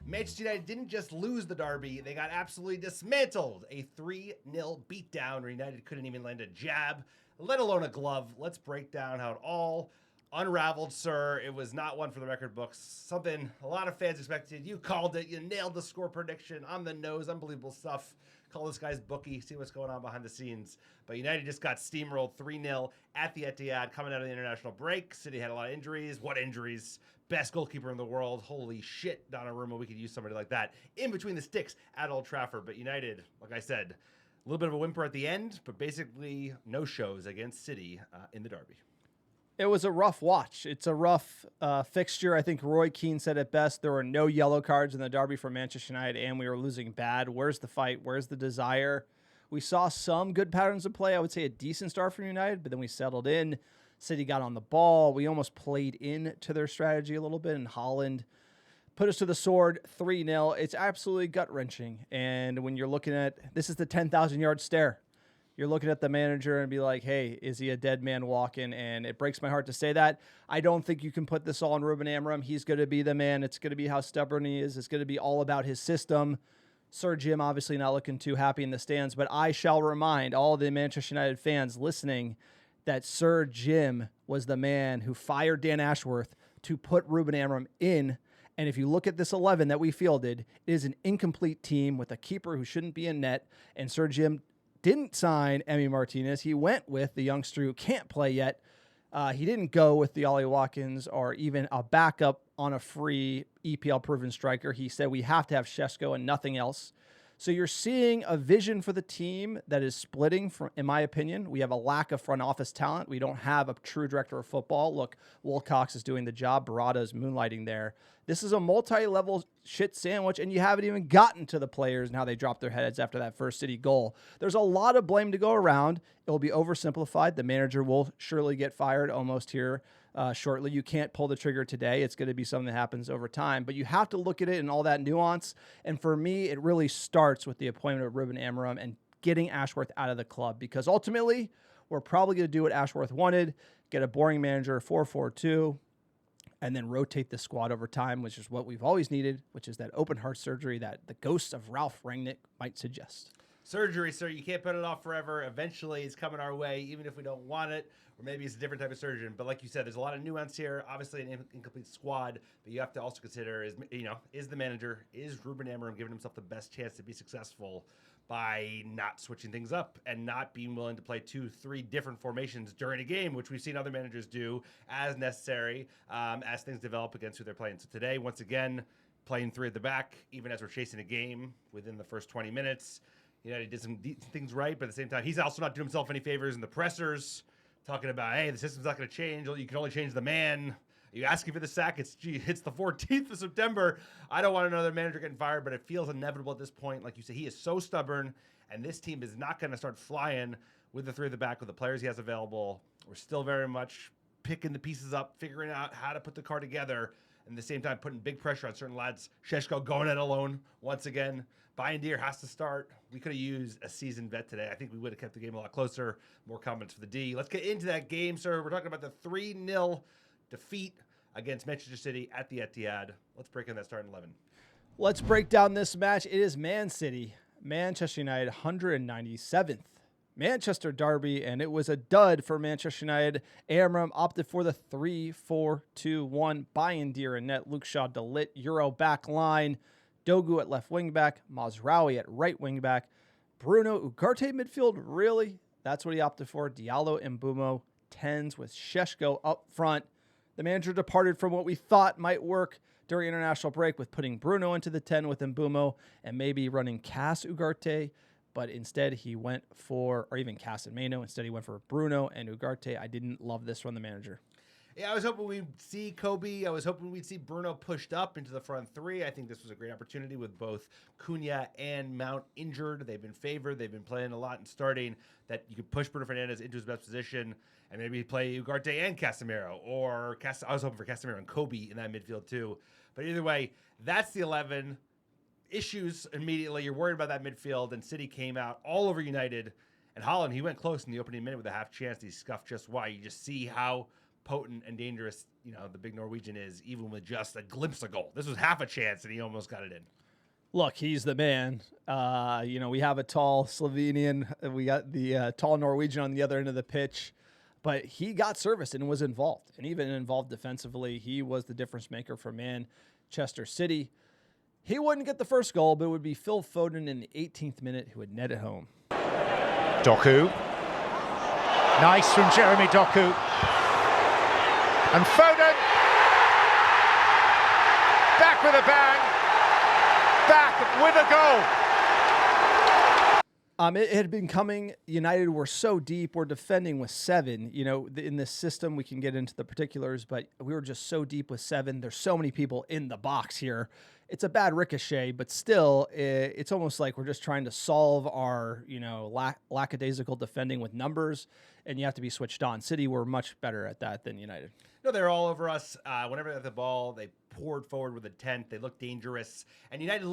Manchester United didn't just lose the derby, they got absolutely dismantled. A 3-0 beatdown where United couldn't even land a jab, let alone a glove. Let's break down how it all unraveled, sir. It was not one for the record books. Something a lot of fans expected. You called it. You nailed the score prediction on the nose. Unbelievable stuff. Call this guy's bookie, see what's going on behind the scenes. But United just got steamrolled 3-0 at the Etihad coming out of the international break. City had a lot of injuries. What injuries? Best goalkeeper in the world. Holy shit, Donnarumma. We could use somebody like that in between the sticks at Old Trafford. But United, like I said, a little bit of a whimper at the end, but basically no shows against City in the derby. It was a rough watch. It's a rough fixture. I think Roy Keane said it best. There were no yellow cards in the derby for Manchester United, and we were losing bad. Where's the fight? Where's the desire? We saw some good patterns of play. I would say a decent start for United, but then we settled in. City got on the ball. We almost played into their strategy a little bit, and Haaland put us to the sword 3-0. It's absolutely gut-wrenching. And when you're looking at, this is the 10,000-yard stare. You're looking at the manager and be like, hey, is he a dead man walking? And it breaks my heart to say that. I don't think you can put this all on Ruben Amram. He's going to be the man. It's going to be how stubborn he is. It's going to be all about his system. Sir Jim obviously not looking too happy in the stands, but I shall remind all the Manchester United fans listening that Sir Jim was the man who fired Dan Ashworth to put Ruben Amram in. And if you look at this 11 that we fielded, it is an incomplete team with a keeper who shouldn't be in net. And Sir Jim didn't sign Martinez. He went with the youngster who can't play yet. He didn't go with the Ollie Watkins or even a backup on a free EPL-proven striker. He said we have to have Šeško and nothing else. So you're seeing a vision for the team that is splitting, from, in my opinion. We have a lack of front office talent. We don't have a true director of football. Look, Wilcox is doing the job. Barada is moonlighting there. This is a multi-level shit sandwich, and you haven't even gotten to the players and how they dropped their heads after that first City goal. There's a lot of blame to go around. It will be oversimplified. The manager will surely get fired almost here shortly. You can't pull the trigger today. It's going to be something that happens over time, but you have to look at it in all that nuance. And for me, it really starts with the appointment of Ruben Amram and getting Ashworth out of the club, because ultimately we're probably going to do what Ashworth wanted, get a boring manager, 4-4-2, and then rotate the squad over time, which is what we've always needed, which is that open heart surgery that the ghost of Ralph Rangnick might suggest. Surgery, sir. You can't put it off forever. Eventually, it's coming our way, even if we don't want it, or maybe it's a different type of surgeon. But like you said, there's a lot of nuance here. Obviously, an incomplete squad, but you have to also consider is the manager, is Ruben Amram giving himself the best chance to be successful by not switching things up and not being willing to play 2-3 different formations during a game, which we've seen other managers do as necessary as things develop against who they're playing. So today, once again, playing 3 at the back, even as we're chasing a game within the first 20 minutes. He did some things right, but at the same time, he's also not doing himself any favors in the pressers, talking about, hey, the system's not going to change. You can only change the man. You asking for the sack? It's the 14th of September. I don't want another manager getting fired, but it feels inevitable at this point. Like you said, he is so stubborn, and this team is not going to start flying with the 3 at the back with the players he has available. We're still very much picking the pieces up, figuring out how to put the car together, and at the same time putting big pressure on certain lads. Šeško going it alone once again. Bayindir has to start. We could have used a seasoned vet today. I think we would have kept the game a lot closer. More comments for the D. Let's get into that game, sir. We're talking about the 3-0 defeat against Manchester City at the Etihad. Let's break in that starting 11. Let's break down this match. It is Man City, Manchester United, 197th Manchester derby, and it was a dud for Manchester United. Amram opted for the 3-4-2-1. Bayindir in net, Luke Shaw, De Ligt, Euro back line, Dogu at left wing back, Mazraoui at right wing back, Bruno, Ugarte midfield, really? That's what he opted for. Diallo and Mbeumo, 10s with Šeško up front. The manager departed from what we thought might work during international break with putting Bruno into the 10 with Mbeumo and maybe running Cass Ugarte, but instead he went for, or even Cass and Mano, instead he went for Bruno and Ugarte. I didn't love this from the manager. Yeah, I was hoping we'd see Kobbie. I was hoping we'd see Bruno pushed up into the front 3. I think this was a great opportunity with both Cunha and Mount injured. They've been favored. They've been playing a lot and starting, that you could push Bruno Fernandes into his best position and maybe play Ugarte and Casemiro. I was hoping for Casemiro and Kobbie in that midfield too. But either way, that's the 11. Issues immediately. You're worried about that midfield, and City came out all over United. And Haaland, he went close in the opening minute with a half chance. He scuffed just wide. You just see how potent and dangerous the big Norwegian is, even with just a glimpse of goal. This was half a chance, and he almost got it in. Look, he's the man. We have a tall Slovenian. We got the tall Norwegian on the other end of the pitch. But he got service and was involved, and even involved defensively. He was the difference maker for Manchester City. He wouldn't get the first goal, but it would be Phil Foden in the 18th minute who would net it home. Doku. Nice from Jeremy Doku. And Foden. Back with a bang. Back with a goal. It had been coming. United were so deep. We're defending with 7. In this system, we can get into the particulars, but we were just so deep with 7. There's so many people in the box here. It's a bad ricochet, but still, it's almost like we're just trying to solve our, lackadaisical defending with numbers, and you have to be switched on. City were much better at that than United. No, they're all over us. Whenever they had the ball, they poured forward with intent. They looked dangerous. And United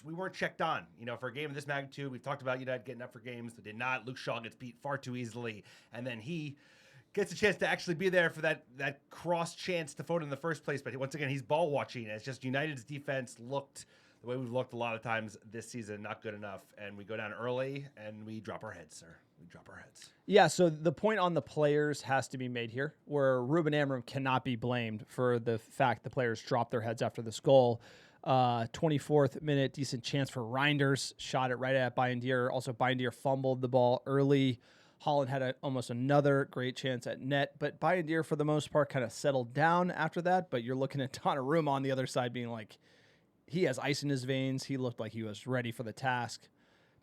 we weren't checked on. For a game of this magnitude, we've talked about United getting up for games. They did not. Luke Shaw gets beat far too easily. And then he gets a chance to actually be there for that cross chance to Foden in the first place. But once again, he's ball watching. It's just United's defense looked the way we've looked a lot of times this season, not good enough. And we go down early and we drop our heads, sir. We drop our heads. Yeah, so the point on the players has to be made here, where Ruben Amram cannot be blamed for the fact the players dropped their heads after this goal. 24th minute, decent chance for Reinders, shot it right at Bayindir. Also, Bayindir fumbled the ball early. Haaland had almost another great chance at net, but Bayindir, for the most part, kind of settled down after that. But you're looking at Donnarumma on the other side being like, he has ice in his veins. He looked like he was ready for the task.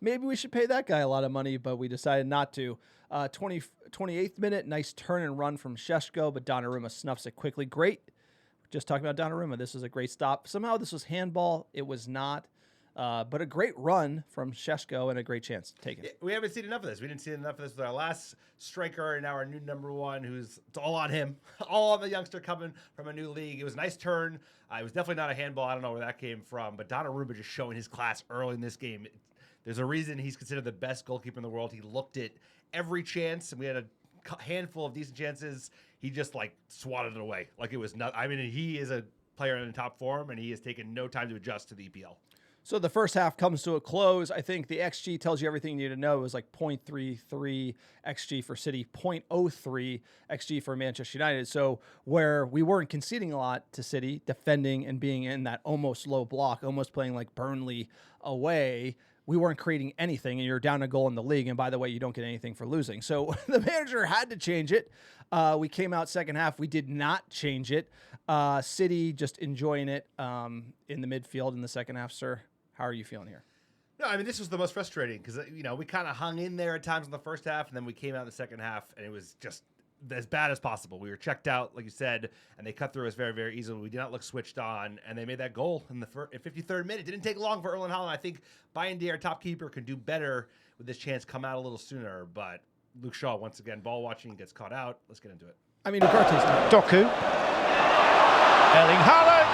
Maybe we should pay that guy a lot of money, but we decided not to. 28th minute, nice turn and run from Šeško, but Donnarumma snuffs it quickly. Great. Just talking about Donnarumma, this was a great stop. Somehow this was handball. It was not. But a great run from Šeško and a great chance to take it. We haven't seen enough of this. We didn't see enough of this with our last striker and now our new number 1, it's all on him. All on the youngster coming from a new league. It was a nice turn. It was definitely not a handball. I don't know where that came from. But Donnarumma just showing his class early in this game. There's a reason he's considered the best goalkeeper in the world. He looked at every chance, and we had a handful of decent chances. He just, swatted it away like it was not. I mean, he is a player in top form, and he has taken no time to adjust to the EPL. So the first half comes to a close. I think the XG tells you everything you need to know. It was 0.33 XG for City, 0.03 XG for Manchester United. So where we weren't conceding a lot to City, defending and being in that almost low block, almost playing like Burnley away, we weren't creating anything, and you're down a goal in the league. And by the way, you don't get anything for losing. So the manager had to change it. We came out second half. We did not change it. City just enjoying it in the midfield in the second half, sir. How are you feeling here? No, I mean, this was the most frustrating because, we kind of hung in there at times in the first half, and then we came out in the second half, and it was just as bad as possible. We were checked out, like you said, and they cut through us very, very easily. We did not look switched on, and they made that goal in the 53rd minute. It didn't take long for Erling Haaland. I think Bayindir, our top keeper, can do better with this chance come out a little sooner, but Luke Shaw, once again, ball watching, gets caught out. Let's get into it. I mean, Ugarte's not. Doku. Erling Haaland.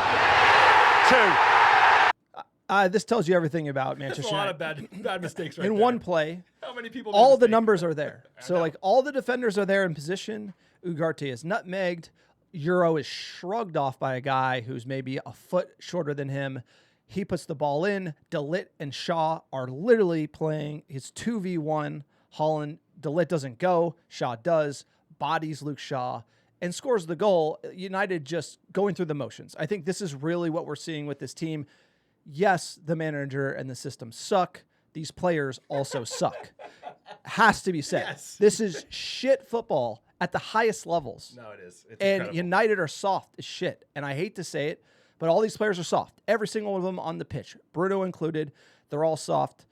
2. This tells you everything about Manchester There's a lot of bad mistakes right in there. one play. How many people? All the numbers are there. So all the defenders are there in position. Ugarte is nutmegged. Euro is shrugged off by a guy who's maybe a foot shorter than him. He puts the ball in. De Ligt and Shaw are literally playing his 2v1. Haaland, De Ligt doesn't go. Shaw does. Bodies Luke Shaw and scores the goal. United just going through the motions. I think this is really what we're seeing with this team. Yes, the manager and the system suck. These players also suck. Has to be said. Yes. This is shit football at the highest levels. No, it is. It's and incredible. United are soft as shit. And I hate to say it, but all these players are soft. Every single one of them on the pitch, Bruno included, they're all soft.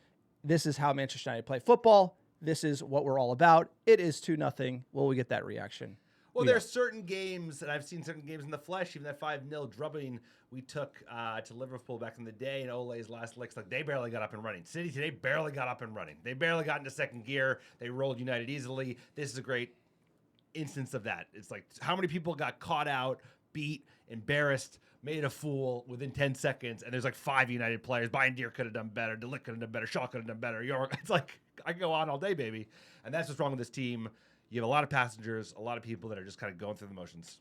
This is how Manchester United play football. This is what we're all about. It is 2-0. Will we get that reaction? Well, there are certain games, and I've seen certain games in the flesh, even that 5-0 drubbing we took to Liverpool back in the day in Ole's last licks, they barely got up and running. City today barely got up and running. They barely got into second gear. They rolled United easily. This is a great instance of that. It's how many people got caught out, beat, embarrassed, made a fool within 10 seconds, and there's 5 United players. Bayindir could have done better. De Ligt could have done better. Shaw could have done better. It's I can go on all day, baby. And that's what's wrong with this team. You have a lot of passengers, a lot of people that are just kind of going through the motions.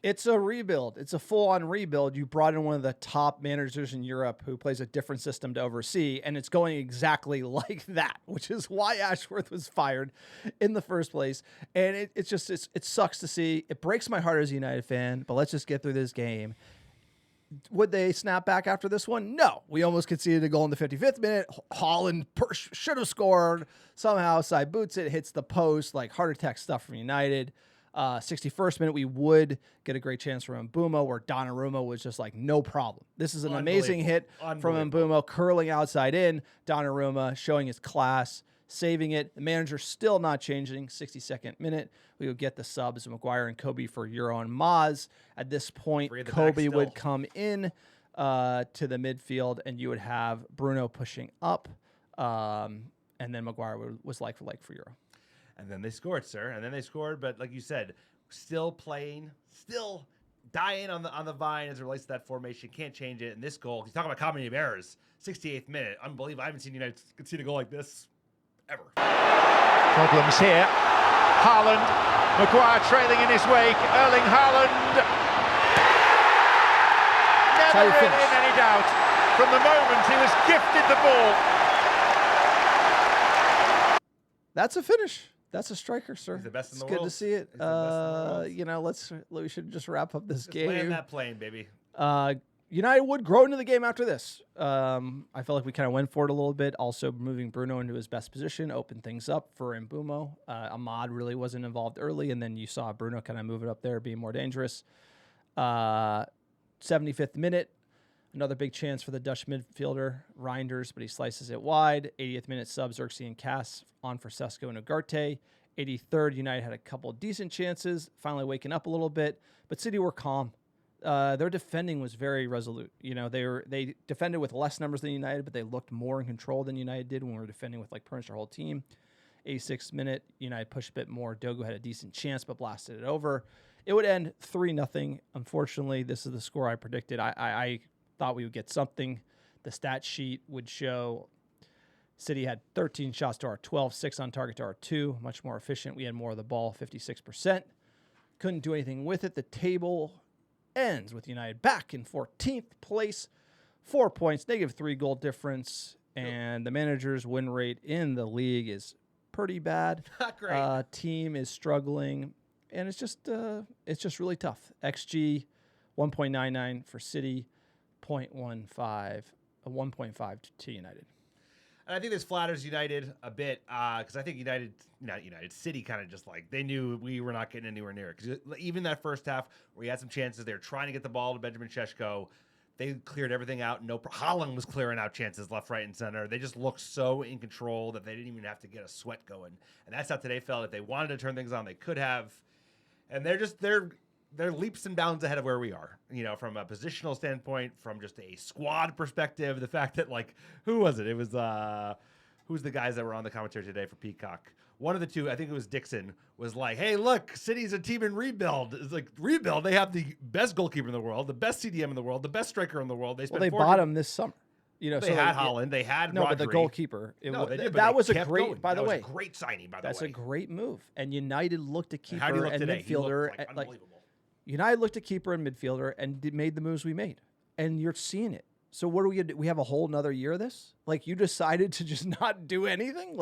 It's a rebuild. It's a full-on rebuild. You brought in one of the top managers in Europe who plays a different system to oversee, and it's going exactly like that, which is why Ashworth was fired in the first place. And it sucks to see. It breaks my heart as a United fan, but let's just get through this game. Would they snap back after this one? No. We almost conceded a goal in the 55th minute. Haaland should have scored. Somehow, side boots it, hits the post, like heart attack stuff from United. 61st minute, we would get a great chance from Mbeumo, where Donnarumma was just like, no problem. This is an amazing hit from Mbeumo, curling outside in. Donnarumma showing his class, saving it. The manager still not changing. 62nd minute, we would get the subs, Maguire and Kobbie for Euro and Maz. At this point, Kobbie would come in to the midfield, and you would have Bruno pushing up, and then Maguire was like for Euro. And then they scored, sir. And then they scored, but like you said, still playing, still dying on the vine as it relates to that formation. Can't change it. And this goal, you talk about comedy of errors. 68th minute, unbelievable. I haven't seen United concede a goal like this ever. Problems here. Haaland, Maguire trailing in his wake. Erling Haaland. Never really in any doubt. From the moment he was gifted the ball. That's a finish. That's a striker, sir. He's the best in the world. It's good to see it. We should just wrap up this game. Land that plane, baby. United would grow into the game after this. I felt like we kind of went for it a little bit. Also, moving Bruno into his best position opened things up for Mbeumo. Ahmad really wasn't involved early, and then you saw Bruno kind of move it up there, being more dangerous. 75th minute, another big chance for the Dutch midfielder, Reinders, but he slices it wide. 80th minute sub, Xerxes and Cass on for Sesko and Ugarte. 83rd, United had a couple of decent chances, finally waking up a little bit, but City were calm. Their defending was very resolute. You know, they defended with less numbers than United, but they looked more in control than United did when we were defending with like pretty much our whole team. 86th minute, United pushed a bit more. Dogu had a decent chance, but blasted it over. It would end 3-0. Unfortunately, this is the score I predicted. I thought we would get something. The stat sheet would show City had 13 shots to our 12, 6 on target to our 2. Much more efficient. We had more of the ball, 56%. Couldn't do anything with it. The table ends with United back in 14th place. 4 points, -3 goal difference. And the manager's win rate in the league is pretty bad. Not great. Team is struggling. And it's just really tough. XG, 1.99 for City. 1.5 to United. And I think this flatters United a bit because I think City kind of just like they knew we were not getting anywhere near it. Because even that first half where we had some chances, they were trying to get the ball to Benjamin Šeško. They cleared everything out. Haaland was clearing out chances left, right, and center. They just looked so in control that they didn't even have to get a sweat going. And that's how today felt. If they wanted to turn things on, they could have. And they're leaps and bounds ahead of where we are, from a positional standpoint, from just a squad perspective. The fact that, who was it? It was, who's the guys that were on the commentary today for Peacock? One of the two, I think it was Dixon, was like, hey, look, City's a team in rebuild. It's like, rebuild, they have the best goalkeeper in the world, the best CDM in the world, the best striker in the world. They bought him this summer. They had Haaland, they had Rodri. But the goalkeeper. They did, that was a great, great, by the way. That was a great signing, by the way. That's a great move. And United looked at keeper and today? midfielder. Unbelievable. United looked at keeper and midfielder and made the moves we made. And you're seeing it. So what are we going to do? We have a whole nother year of this? You decided to just not do anything?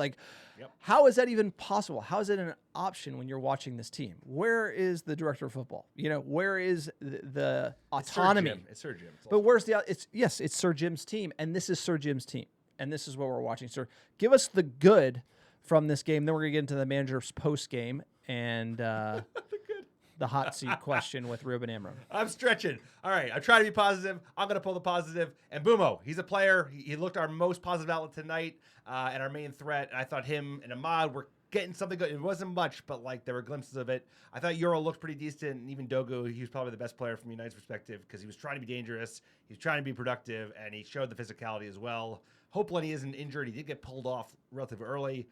How is that even possible? How is it an option when you're watching this team? Where is the director of football? Where is the autonomy? It's Sir Jim. But where's it's Sir Jim's team, and this is Sir Jim's team. And this is what we're watching. Sir, give us the good from this game. Then we're going to get into the manager's post game and the hot seat question with Ruben Amram. I'm stretching. All right, I try to be positive. I'm going to pull the positive. And Mbeumo, he's a player. He looked our most positive outlet tonight and our main threat. And I thought him and Ahmad were getting something good. It wasn't much, but there were glimpses of it. I thought Euro looked pretty decent. And even Dogu, he was probably the best player from United's perspective because he was trying to be dangerous. He was trying to be productive, and he showed the physicality as well. Hopefully he isn't injured. He did get pulled off relatively early.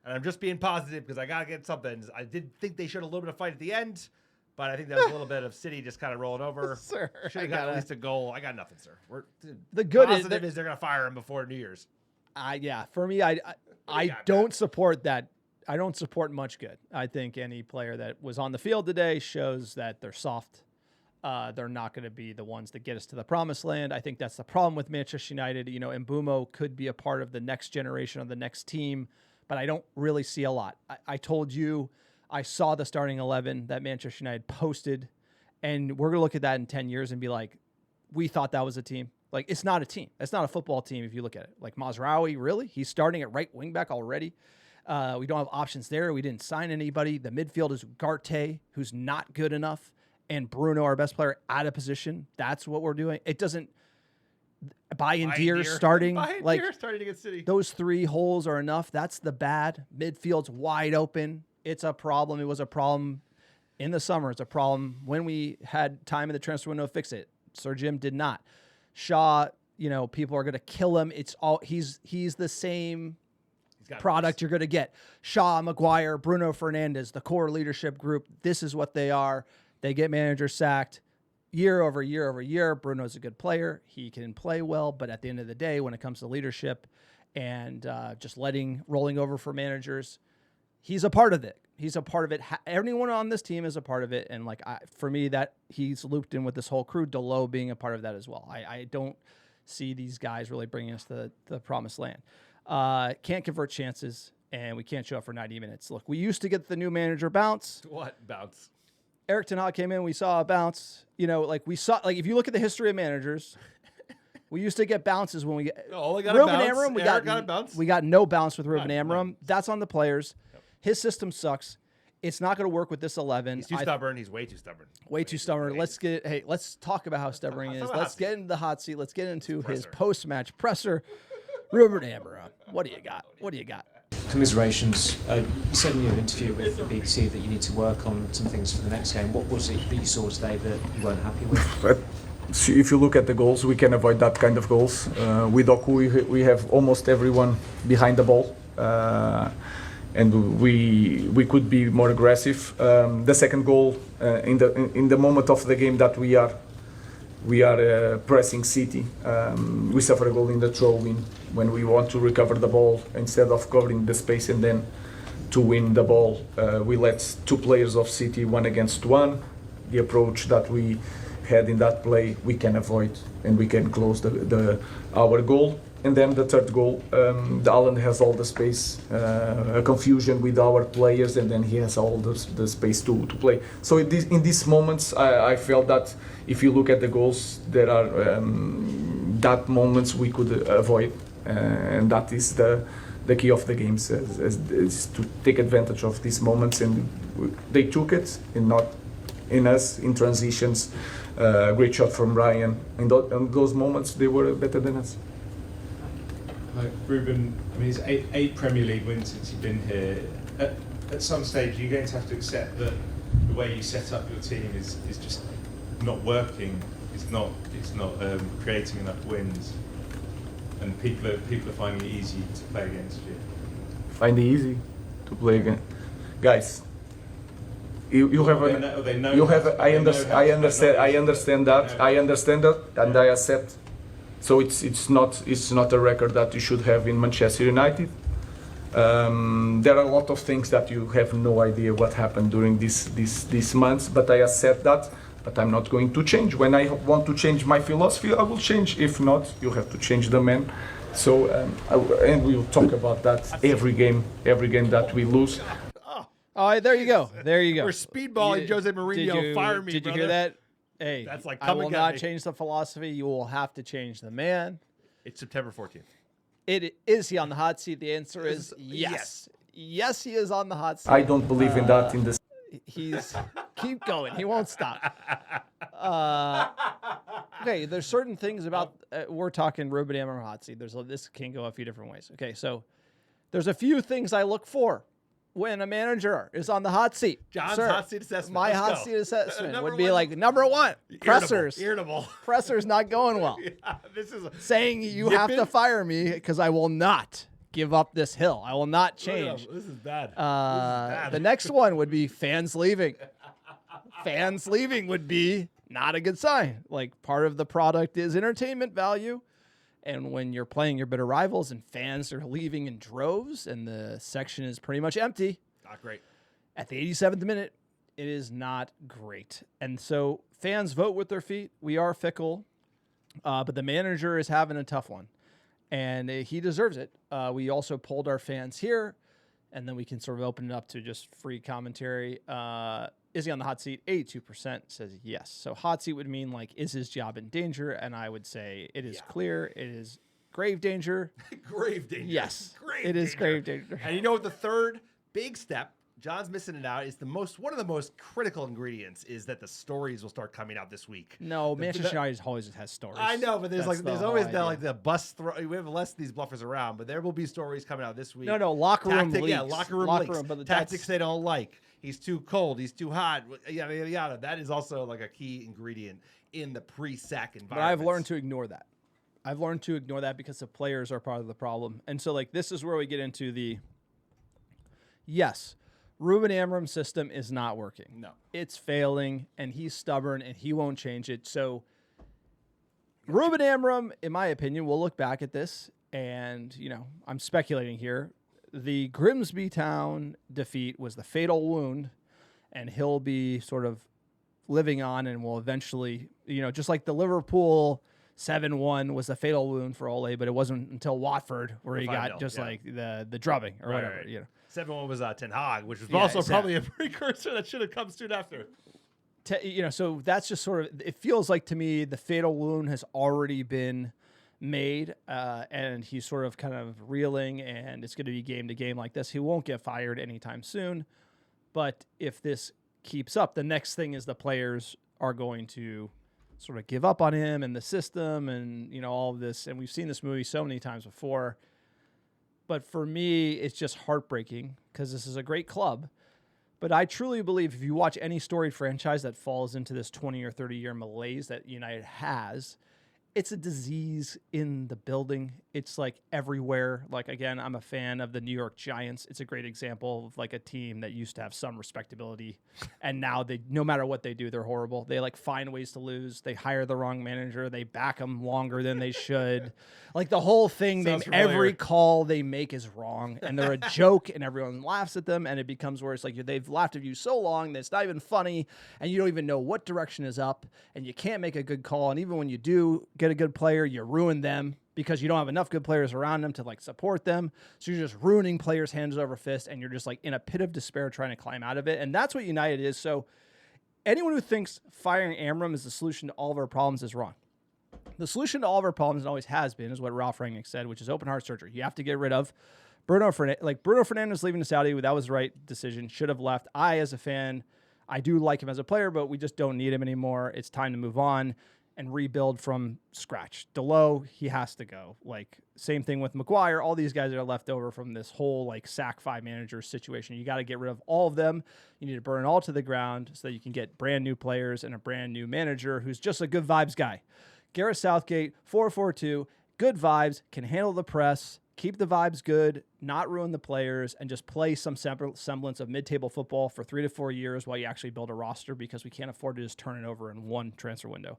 And I'm just being positive because I got to get something. I did think they showed a little bit of fight at the end. But I think that was a little bit of City just kind of rolling over. Sir, should have got at least a goal. I got nothing, sir. The good positive is they're going to fire him before New Year's. For me, I don't support that. I don't support much good. I think any player that was on the field today shows that they're soft. they're not going to be the ones that get us to the promised land. I think that's the problem with Manchester United. You know, Mbumo could be a part of the next generation of the next team, but I don't really see a lot. I told you I saw the starting 11 that Manchester United posted, and we're going to look at that in 10 years and be like, we thought that was a team. Like, it's not a team. It's not a football team if you look at it. Like, Mazraoui, really? He's starting at right wing back already. We don't have options there. We didn't sign anybody. The midfield is Ugarte, who's not good enough, and Bruno, our best player, out of position. That's what we're doing. It doesn't Deer starting. Like, starting against City. Those 3 holes are enough. That's the bad. Midfield's wide open. It's a problem. It was a problem in the summer. It's a problem when we had time in the transfer window to fix it. Sir Jim did not. Shaw, you know, people are going to kill him. It's all he's the same product you're going to get. Shaw, Maguire, Bruno Fernandes, the core leadership group. This is what they are. They get managers sacked year over year over year. Bruno's a good player. He can play well, but at the end of the day, when it comes to leadership and just rolling over for managers, he's a part of it. He's a part of it. Everyone on this team is a part of it. And like, for me, that he's looped in with this whole crew, Delo being a part of that as well. I don't see these guys really bringing us to the promised land. Can't convert chances, and we can't show up for 90 minutes. Look, we used to get the new manager bounce. What bounce? Eric Ten Hag came in, we saw a bounce. You know, like we saw, like if you look at the history of managers, we used to get bounces when we get Ruben Amram. We got a bounce. We got no bounce with Ruben Amram. That's on the players. His system sucks. It's not going to work with this 11. He's too stubborn. He's way too stubborn. Way too stubborn. Let's talk about how stubborn he is. Let's get into the hot seat. Let's get into his post-match presser. Ruben Amram, what do you got? What do you got? Commiserations. You said in your interview with the BBC that you need to work on some things for the next game. What was it that you saw today that you weren't happy with? But if you look at the goals, we can avoid that kind of goals. With Oku, we have almost everyone behind the ball. And we could be more aggressive. The second goal in the moment of the game that we are pressing City. We suffer a goal in the throw-in when we want to recover the ball instead of covering the space and then to win the ball. We let 2 players of City 1 against 1. The approach that we had in that play we can avoid and we can close our goal. And then the third goal, Haaland has all the space, a confusion with our players, and then he has all the space to play. So in these moments, I felt that if you look at the goals, there are that moments we could avoid, and that is the key of the games, is to take advantage of these moments, and they took it, and not in us, in transitions. Great shot from Ryan. In those moments, they were better than us. Ruben, I mean, it's eight Premier League wins since you've been here. At some stage, you're going to have to accept that the way you set up your team is just not working. It's not creating enough wins, and people are finding it easy to play against you. Find it easy to play against, guys. You have I understand that, and I accept. So it's not a record that you should have in Manchester United. There are a lot of things that you have no idea what happened during these months, but I accept that. But I'm not going to change. When I want to change my philosophy, I will change. If not, you have to change the man. So and we will talk about that every game that we lose. Oh, there you go. There you go. We're speedballing Jose Mourinho. Fire me, Did you brother. hear that? Hey, that's like, I will not change the philosophy. You will have to change the man. It's September 14th. Is he on the hot seat? The answer is yes. Yes, he is on the hot seat. I don't believe in that. In this, he's keep going. He won't stop. Okay, there's certain things about we're talking Ruben Amram hot seat. This can go a few different ways. Okay, so there's a few things I look for when a manager is on the hot seat. John's hot seat assessment. My Let's hot go. seat assessment would be one. like number 1, pressers. Irritable. Pressers not going well. Yeah, this is saying you have to fire me because I will not give up this hill. I will not change. This is bad. The next one would be fans leaving. Fans leaving would be not a good sign. Like, part of the product is entertainment value. And when you're playing your bitter rivals and fans are leaving in droves and the section is pretty much empty. Not great. At the 87th minute, It is not great. And so fans vote with their feet. We are fickle, but the manager is having a tough one, and he deserves it. We also polled our fans here, and then we can sort of open it up to just free commentary. Is he on the hot seat? 82% says yes. So hot seat would mean, like, is his job in danger? And I would say it is clear. It is grave danger. Grave danger. Yes, grave it is danger. grave danger. And you know what the third big step, John's missing it out, is one of the most critical ingredients is that the stories will start coming out this week. No, Manchester United always has stories. I know, but there's always idea. the bus throw. We have less of these bluffers around, but there will be stories coming out this week. No, locker room leaks. Yeah, locker room leaks. But Tactics they don't like. He's too cold. He's too hot. Yada, yada, yada. That is also like a key ingredient in the pre-sack environment. But I've learned to ignore that. I've learned to ignore that because the players are part of the problem. And so, like, this is where we get into yes, Ruben Amram's system is not working. No. It's failing, and he's stubborn, and he won't change it. So Ruben Amram, in my opinion, will look back at this, and, I'm speculating here. The Grimsby Town defeat was the fatal wound, and he'll be sort of living on and will eventually, just like the Liverpool 7-1 was the fatal wound for Ole, but it wasn't until Watford where he got like the drubbing or whatever. Right. 7-1 was Ten Hag, which was also probably a precursor that should have come soon after. So that's just sort of, it feels like to me the fatal wound has already been made, and he's sort of kind of reeling, and it's going to be game to game like this. He won't get fired anytime soon, but if this keeps up, the next thing is the players are going to sort of give up on him and the system and, all of this. And we've seen this movie so many times before. But for me, it's just heartbreaking because this is a great club. But I truly believe if you watch any storied franchise that falls into this 20 or 30-year malaise that United has, it's a disease in the building. It's like everywhere. Like, again, I'm a fan of the New York Giants. It's a great example of like a team that used to have some respectability. And now no matter what they do, they're horrible. They like find ways to lose. They hire the wrong manager. They back them longer than they should. Like the whole thing, every call they make is wrong. And they're a joke and everyone laughs at them. And it becomes where it's like they've laughed at you so long that it's not even funny. And you don't even know what direction is up. And you can't make a good call. And even when you do get a good player, you ruin them because you don't have enough good players around them to like support them. So you're just ruining players hands over fist, and you're just like in a pit of despair trying to climb out of it. And that's what United is. So anyone who thinks firing Amram is the solution to all of our problems is wrong. The solution to all of our problems, and always has been, is what Ralph Rangnick said, which is open heart surgery. You have to get rid of Bruno Fernandes. Like Bruno Fernandes leaving to Saudi, that was the right decision. Should have left. I, as a fan, I do like him as a player, but we just don't need him anymore. It's time to move on and rebuild from scratch. Delo, he has to go. Like, same thing with Maguire. All these guys that are left over from this whole, like, sack 5 manager situation. You got to get rid of all of them. You need to burn it all to the ground so that you can get brand new players and a brand new manager who's just a good vibes guy. Gareth Southgate, 4-4-2, good vibes, can handle the press, keep the vibes good, not ruin the players, and just play some semblance of mid-table football for 3 to 4 years while you actually build a roster, because we can't afford to just turn it over in one transfer window.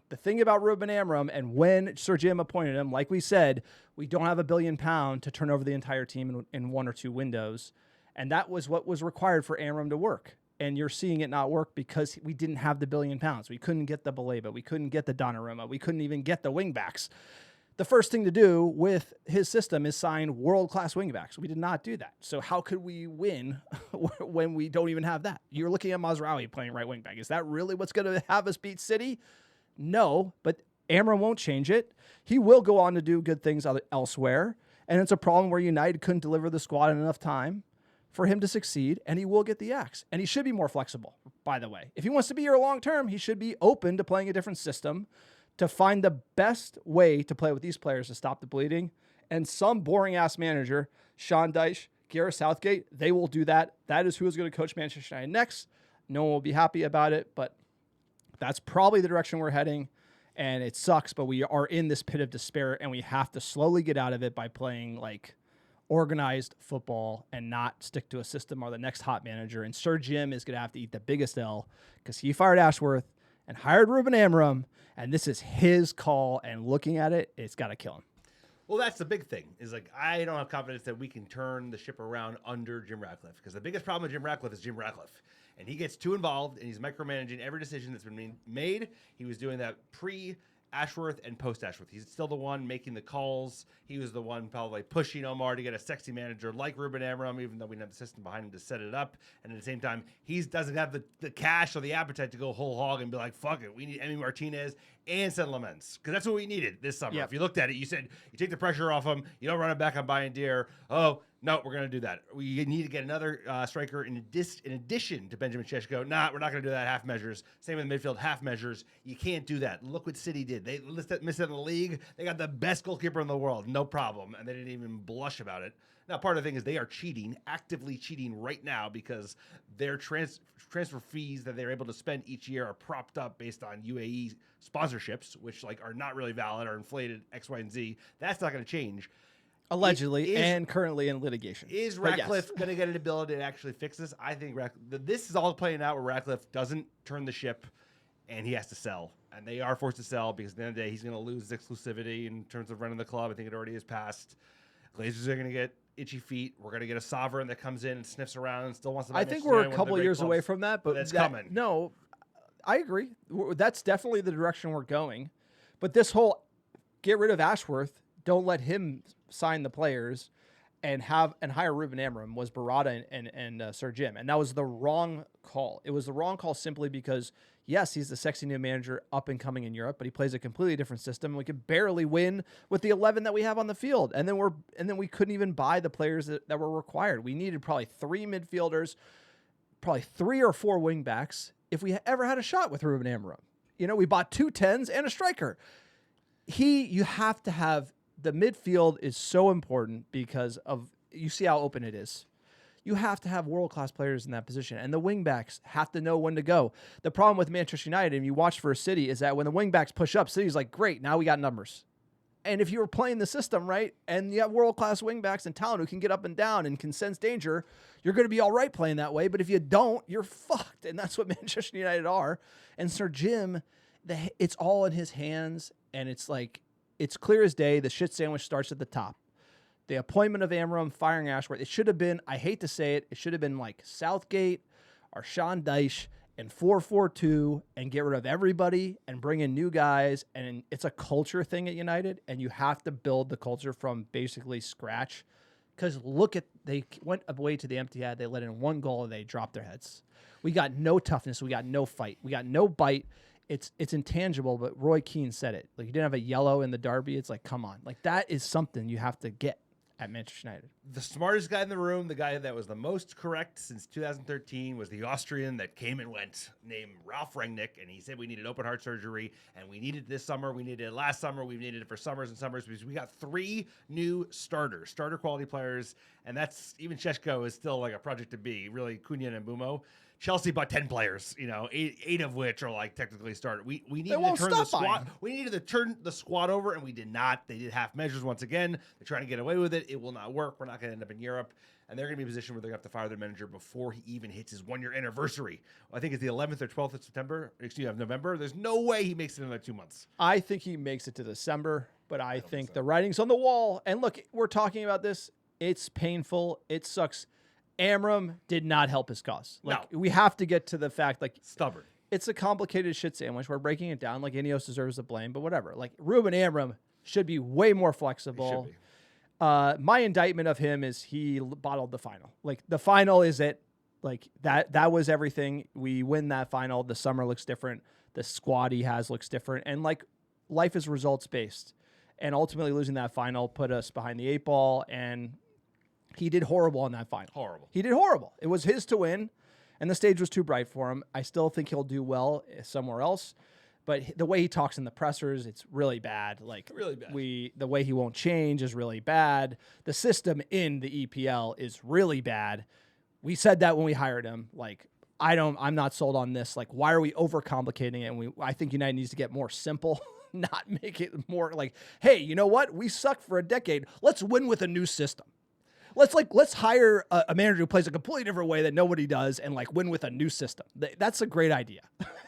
The thing about Ruben Amram, and when Sir Jim appointed him, like we said, we don't have £1 billion to turn over the entire team in 1 or 2 windows. And that was what was required for Amram to work. And you're seeing it not work because we didn't have the £1 billion. We couldn't get the Baleba. We couldn't get the Donnarumma. We couldn't even get the wingbacks. The first thing to do with his system is sign world-class wingbacks. We did not do that. So how could we win when we don't even have that? You're looking at Mazraoui playing right wingback. Is that really what's going to have us beat City? No, but Amram won't change it. He will go on to do good things elsewhere, and it's a problem where United couldn't deliver the squad in enough time for him to succeed, and he will get the axe. And he should be more flexible, by the way. If he wants to be here long-term, he should be open to playing a different system to find the best way to play with these players to stop the bleeding. And some boring-ass manager, Sean Dyche, Gareth Southgate, they will do that. That is who is going to coach Manchester United next. No one will be happy about it, but that's probably the direction we're heading, and it sucks, but we are in this pit of despair, and we have to slowly get out of it by playing like organized football and not stick to a system or the next hot manager. And Sir Jim is going to have to eat the biggest L because he fired Ashworth and hired Ruben Amram, and this is his call, and looking at it, it's got to kill him. Well, that's the big thing. Is like I don't have confidence that we can turn the ship around under Jim Ratcliffe, because the biggest problem with Jim Ratcliffe is Jim Ratcliffe, and he gets too involved and he's micromanaging every decision that's been made. He was doing that pre-Ashworth and post-Ashworth. He's still the one making the calls. He was the one probably pushing Omar to get a sexy manager like Ruben Amram, even though we didn't have the system behind him to set it up. And at the same time, he doesn't have the cash or the appetite to go whole hog and be like, fuck it, we need Emi Martinez and Sen Lamens, because that's what we needed this summer. Yep. If you looked at it, you said you take the pressure off him, you don't run it back on Bayern Deer. Oh, no, we're going to do that. We need to get another striker in addition to Benjamin Šeško. Nah, we're not going to do that half measures. Same with the midfield, half measures. You can't do that. Look what City did. They missed it in the league. They got the best goalkeeper in the world, no problem, and they didn't even blush about it. Now, part of the thing is they are cheating, actively cheating right now, because their transfer fees that they're able to spend each year are propped up based on UAE sponsorships, which like are not really valid, are inflated X, Y, and Z. That's not going to change. Allegedly, and currently in litigation. Is Ratcliffe going to get an ability to actually fix this? I think this is all playing out where Ratcliffe doesn't turn the ship and he has to sell. And they are forced to sell, because at the end of the day, he's going to lose his exclusivity in terms of running the club. I think it already is passed. Glazers are going to get itchy feet. We're going to get a sovereign that comes in and sniffs around and still wants to. I think we're a couple of years away from that, but that's coming. No, I agree. That's definitely the direction we're going. But this whole get rid of Ashworth, don't let him sign the players, and hire Ruben Amram was Barada and Sir Jim, and that was the wrong call. It was the wrong call simply because yes, he's the sexy new manager up and coming in Europe, but he plays a completely different system. We could barely win with the 11 that we have on the field, and then we couldn't even buy the players that were required. We needed probably 3 midfielders, probably 3 or 4 wingbacks if we ever had a shot with Ruben Amram. You know, we bought 2 10s and a striker. You have to have. The midfield is so important because you see how open it is. You have to have world-class players in that position, and the wingbacks have to know when to go. The problem with Manchester United, and you watch for City, is that when the wingbacks push up, City's like, great, now we got numbers. And if you were playing the system right, and you have world-class wingbacks and talent who can get up and down and can sense danger, you're going to be all right playing that way. But if you don't, you're fucked, and that's what Manchester United are. And Sir Jim, it's all in his hands, and it's like, it's clear as day. The shit sandwich starts at the top. The appointment of Amram, firing Ashworth. It should have been, I hate to say it, it should have been like Southgate or Sean Dyche and 4-4-2 and get rid of everybody and bring in new guys. And it's a culture thing at United, and you have to build the culture from basically scratch. Because they went away to the Etihad. They let in 1 goal and they dropped their heads. We got no toughness. We got no fight. We got no bite. It's intangible, but Roy Keane said it. Like, you didn't have a yellow in the derby. It's like, come on. Like, that is something you have to get at Manchester United. The smartest guy in the room, the guy that was the most correct since 2013, was the Austrian that came and went, named Ralph Rangnick, and he said we needed open heart surgery, and we needed it this summer, we needed it last summer, we needed it for summers and summers, because we got 3 new starter quality players, and that's, even Šeško is still like a project to be, really, Cunha and Mbumo. Chelsea bought 10 players, 8 of which are like technically started. We needed to turn the squad. We needed to turn the squad over, and we did not. They did half measures once again. They're trying to get away with it. It will not work. We're not going to end up in Europe, and they're going to be in a position where they're going to have to fire their manager before he even hits his 1-year anniversary. I think it's the 11th or 12th of September. Excuse me, of November. There's no way he makes it in another 2 months. I think he makes it to December, but I think the writing's on the wall. And look, we're talking about this. It's painful. It sucks. Amram did not help his cause. Like, we have to get to the fact, like, stubborn. It's a complicated shit sandwich. We're breaking it down. Like, Ineos deserves the blame, but whatever. Like, Ruben Amram should be way more flexible. My indictment of him is he bottled the final. Like, the final is it. Like, that was everything. We win that final. The summer looks different. The squad he has looks different. And, like, life is results-based. And ultimately losing that final put us behind the 8 ball, and he did horrible on that final. Horrible. He did horrible. It was his to win, and the stage was too bright for him. I still think he'll do well somewhere else, but the way he talks in the pressers, it's really bad. Like, really bad. The way he won't change is really bad. The system in the EPL is really bad. We said that when we hired him. Like, I'm not sold on this. Like, why are we overcomplicating it? And I think United needs to get more simple, not make it more like, hey, you know what? We sucked for a decade. Let's win with a new system. let's hire a manager who plays a completely different way that nobody does and like win with a new system. That's a great idea.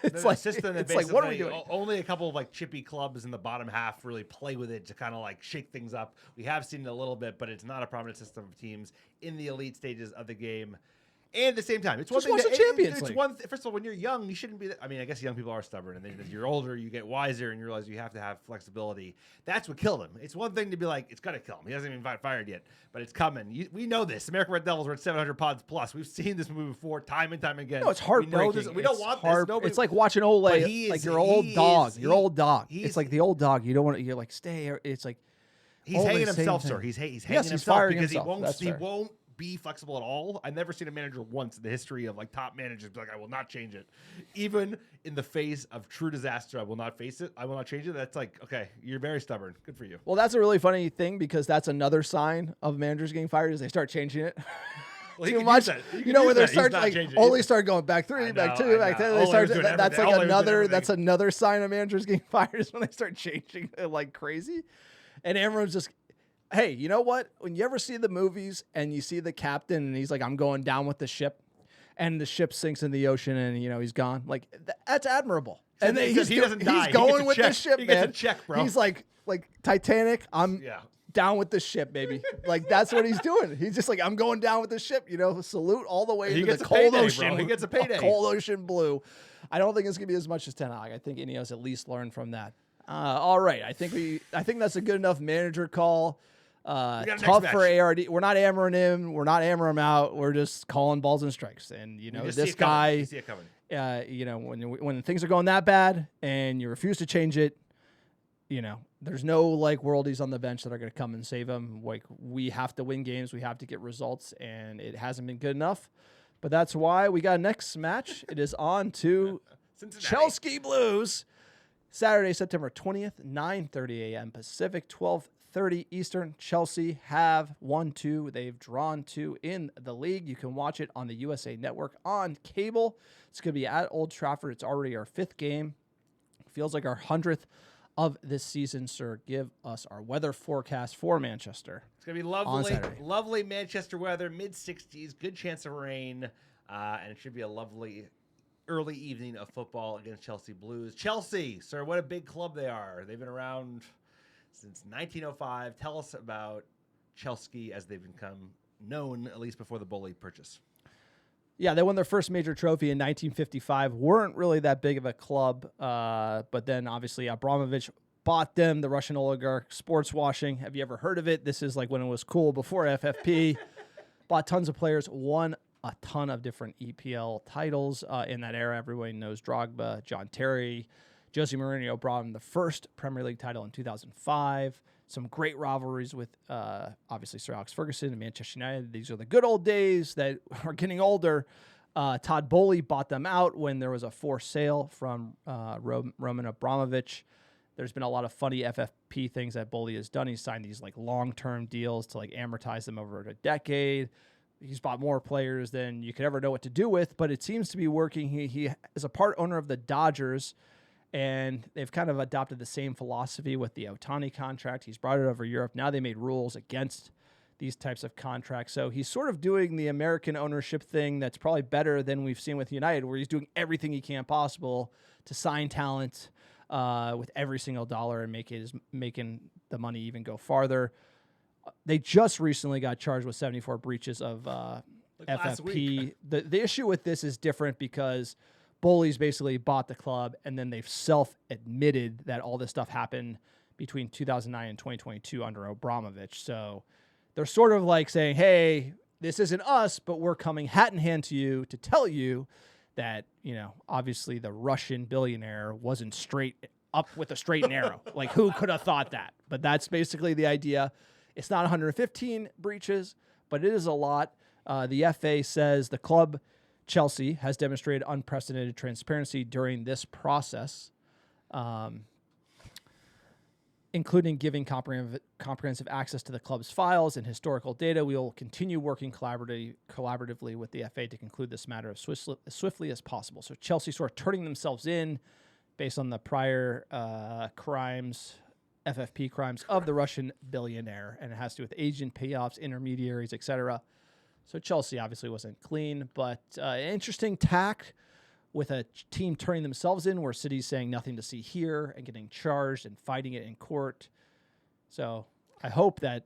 It's like system that it's like what are we doing? Only a couple of like chippy clubs in the bottom half really play with it to kind of like shake things up. We have seen it a little bit, but it's not a prominent system of teams in the elite stages of the game. And at the same time, it's one Just thing. watch the Champions It's League. first of all, when you're young, you shouldn't be. I mean, I guess young people are stubborn, and then as you're older, you get wiser, and you realize you have to have flexibility. That's what killed him. It's one thing to be like, it's gonna kill him. He hasn't even fired yet, but it's coming. We know this. American Red Devils were at 700 pods plus. We've seen this movie before, time and time again. No, it's heartbreaking. We know this. We don't want this. Nobody, it's like watching Ole, But he like is- your old he dog. is- Your he- old dog. he's- It's like the old dog. You don't want to. You're like stay. It's like he's Ole hanging same himself, thing. sir. He's hanging Yes, he's himself firing because himself. That's he fair. won't be flexible at all. I've never seen a manager once in the history of like top managers be like, I will not change it. Even in the face of true disaster, I will not face it. I will not change it. That's like, okay, you're very stubborn. Good for you. Well, that's a really funny thing because that's another sign of managers getting fired is they start changing it. Well, he Too can much. use that. He You can know use where they that. He's start not like changing it. only start going back I 3, back know, 2, I back know. 10. They Ole start was doing that's everything. like Ole was doing another that's everything. another sign of managers getting fired is when they start changing it like crazy. And Amram's just hey, you know what? When you ever see the movies and you see the captain and he's like, I'm going down with the ship, and the ship sinks in the ocean and he's gone. Like that's admirable. And then he doesn't die. He He's gets going a with the check. ship, He man. gets a check, bro. He's like Titanic. I'm Yeah. down with the ship, baby. Like that's what he's doing. He's just like, I'm going down with the ship. Salute all the way He to gets the a cold payday, ocean. bro. He gets a payday. Cold ocean blue. I don't think it's gonna be as much as Ten Hag. I think Ineos at least learned from that. All right, I think that's a good enough manager call. got a next Tough match. for ARD. We're not hammering him. We're not hammering him out. We're just calling balls and strikes. And You just this see it coming. guy. You see it coming. When things are going that bad and you refuse to change it, there's no like worldies on the bench that are going to come and save him. Like we have to win games, we have to get results, and it hasn't been good enough. But that's why we got next match. It is on to Cincinnati. Chelsea Blues, Saturday, September 20th, 9:30 a.m. Pacific, 12:30 Eastern. Chelsea have won 2. They've drawn 2 in the league. You can watch it on the USA Network on cable. It's going to be at Old Trafford. It's already our 5th game. Feels like our 100th of this season, sir. Give us our weather forecast for Manchester. It's going to be on lovely, Saturday. lovely Manchester weather, mid-60s, good chance of rain, and it should be a lovely early evening of football against Chelsea Blues. Chelsea, sir, what a big club they are. They've been around since 1905. Tell us about Chelsea as they've become known, at least before the Bully purchase. Yeah, they won their first major trophy in 1955. Weren't really that big of a club, but then obviously Abramovich bought them, the Russian oligarch, sports washing. Have you ever heard of it? This is like when it was cool before FFP. Bought tons of players, won a ton of different EPL titles in that era. Everyone knows Drogba, John Terry, Jose Mourinho brought him the first Premier League title in 2005. Some great rivalries with, obviously, Sir Alex Ferguson and Manchester United. These are the good old days that are getting older. Todd Boehly bought them out when there was a forced sale from Roman Abramovich. There's been a lot of funny FFP things that Boehly has done. He's signed these like long-term deals to like amortize them over a decade. He's bought more players than you could ever know what to do with, but it seems to be working. He is a part owner of the Dodgers, and they've kind of adopted the same philosophy with the Ohtani contract. He's brought it over Europe. Now they made rules against these types of contracts. So he's sort of doing the American ownership thing that's probably better than we've seen with United, where he's doing everything he can possible to sign talent with every single dollar and making the money even go farther. They just recently got charged with 74 breaches of last FFP. The issue with this is different because Bullies basically bought the club, and then they've self-admitted that all this stuff happened between 2009 and 2022 under Abramovich. So they're sort of like saying, hey, this isn't us, but we're coming hat in hand to you to tell you that, obviously the Russian billionaire wasn't straight up with a straight and arrow. Like, who could have thought that? But that's basically the idea. It's not 115 breaches, but it is a lot. The FA says the club, Chelsea, has demonstrated unprecedented transparency during this process, including giving comprehensive access to the club's files and historical data. We will continue working collaboratively with the FA to conclude this matter as swiftly as possible. So Chelsea sort of turning themselves in based on the prior crimes FFP crimes of the Russian billionaire, and it has to do with agent payoffs, intermediaries, etc. So Chelsea obviously wasn't clean, but interesting tack with a team turning themselves in, where City's saying nothing to see here and getting charged and fighting it in court. So I hope that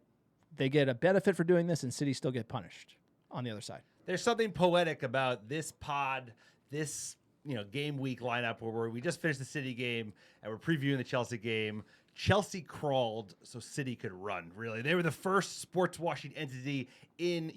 they get a benefit for doing this and City still get punished on the other side. There's something poetic about this pod, this game week lineup where we just finished the City game and we're previewing the Chelsea game. Chelsea crawled so City could run. Really, they were the first sports washing entity in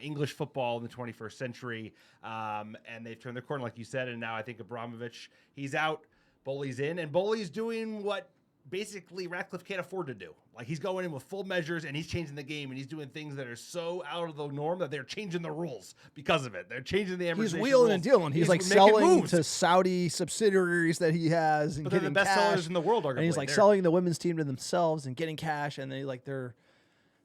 English football in the 21st century, and they've turned the corner, like you said. And now I think Abramovich, he's out, Bowley's in, and Bowley's doing what basically Ratcliffe can't afford to do. Like, he's going in with full measures and he's changing the game and he's doing things that are so out of the norm that they're changing the rules because of it. They're changing the amortization He's wheeling rules. and dealing. He's like making selling moves. to Saudi subsidiaries that he has and But they're getting the best cash. sellers in the world, arguably. And he's like They're- selling the women's team to themselves and getting cash, and they're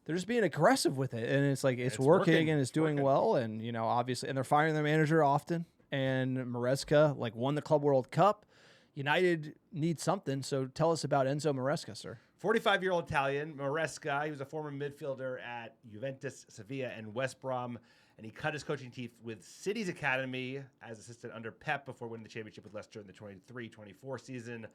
just being aggressive with it, and it's like it's working and it's doing well, and obviously, and they're firing their manager often. And Maresca won the Club World Cup. United needs something, so tell us about Enzo Maresca, sir. 45-year-old Italian, Maresca. He was a former midfielder at Juventus, Sevilla, and West Brom, and he cut his coaching teeth with City's academy as assistant under Pep before winning the championship with Leicester in the 23-24 season.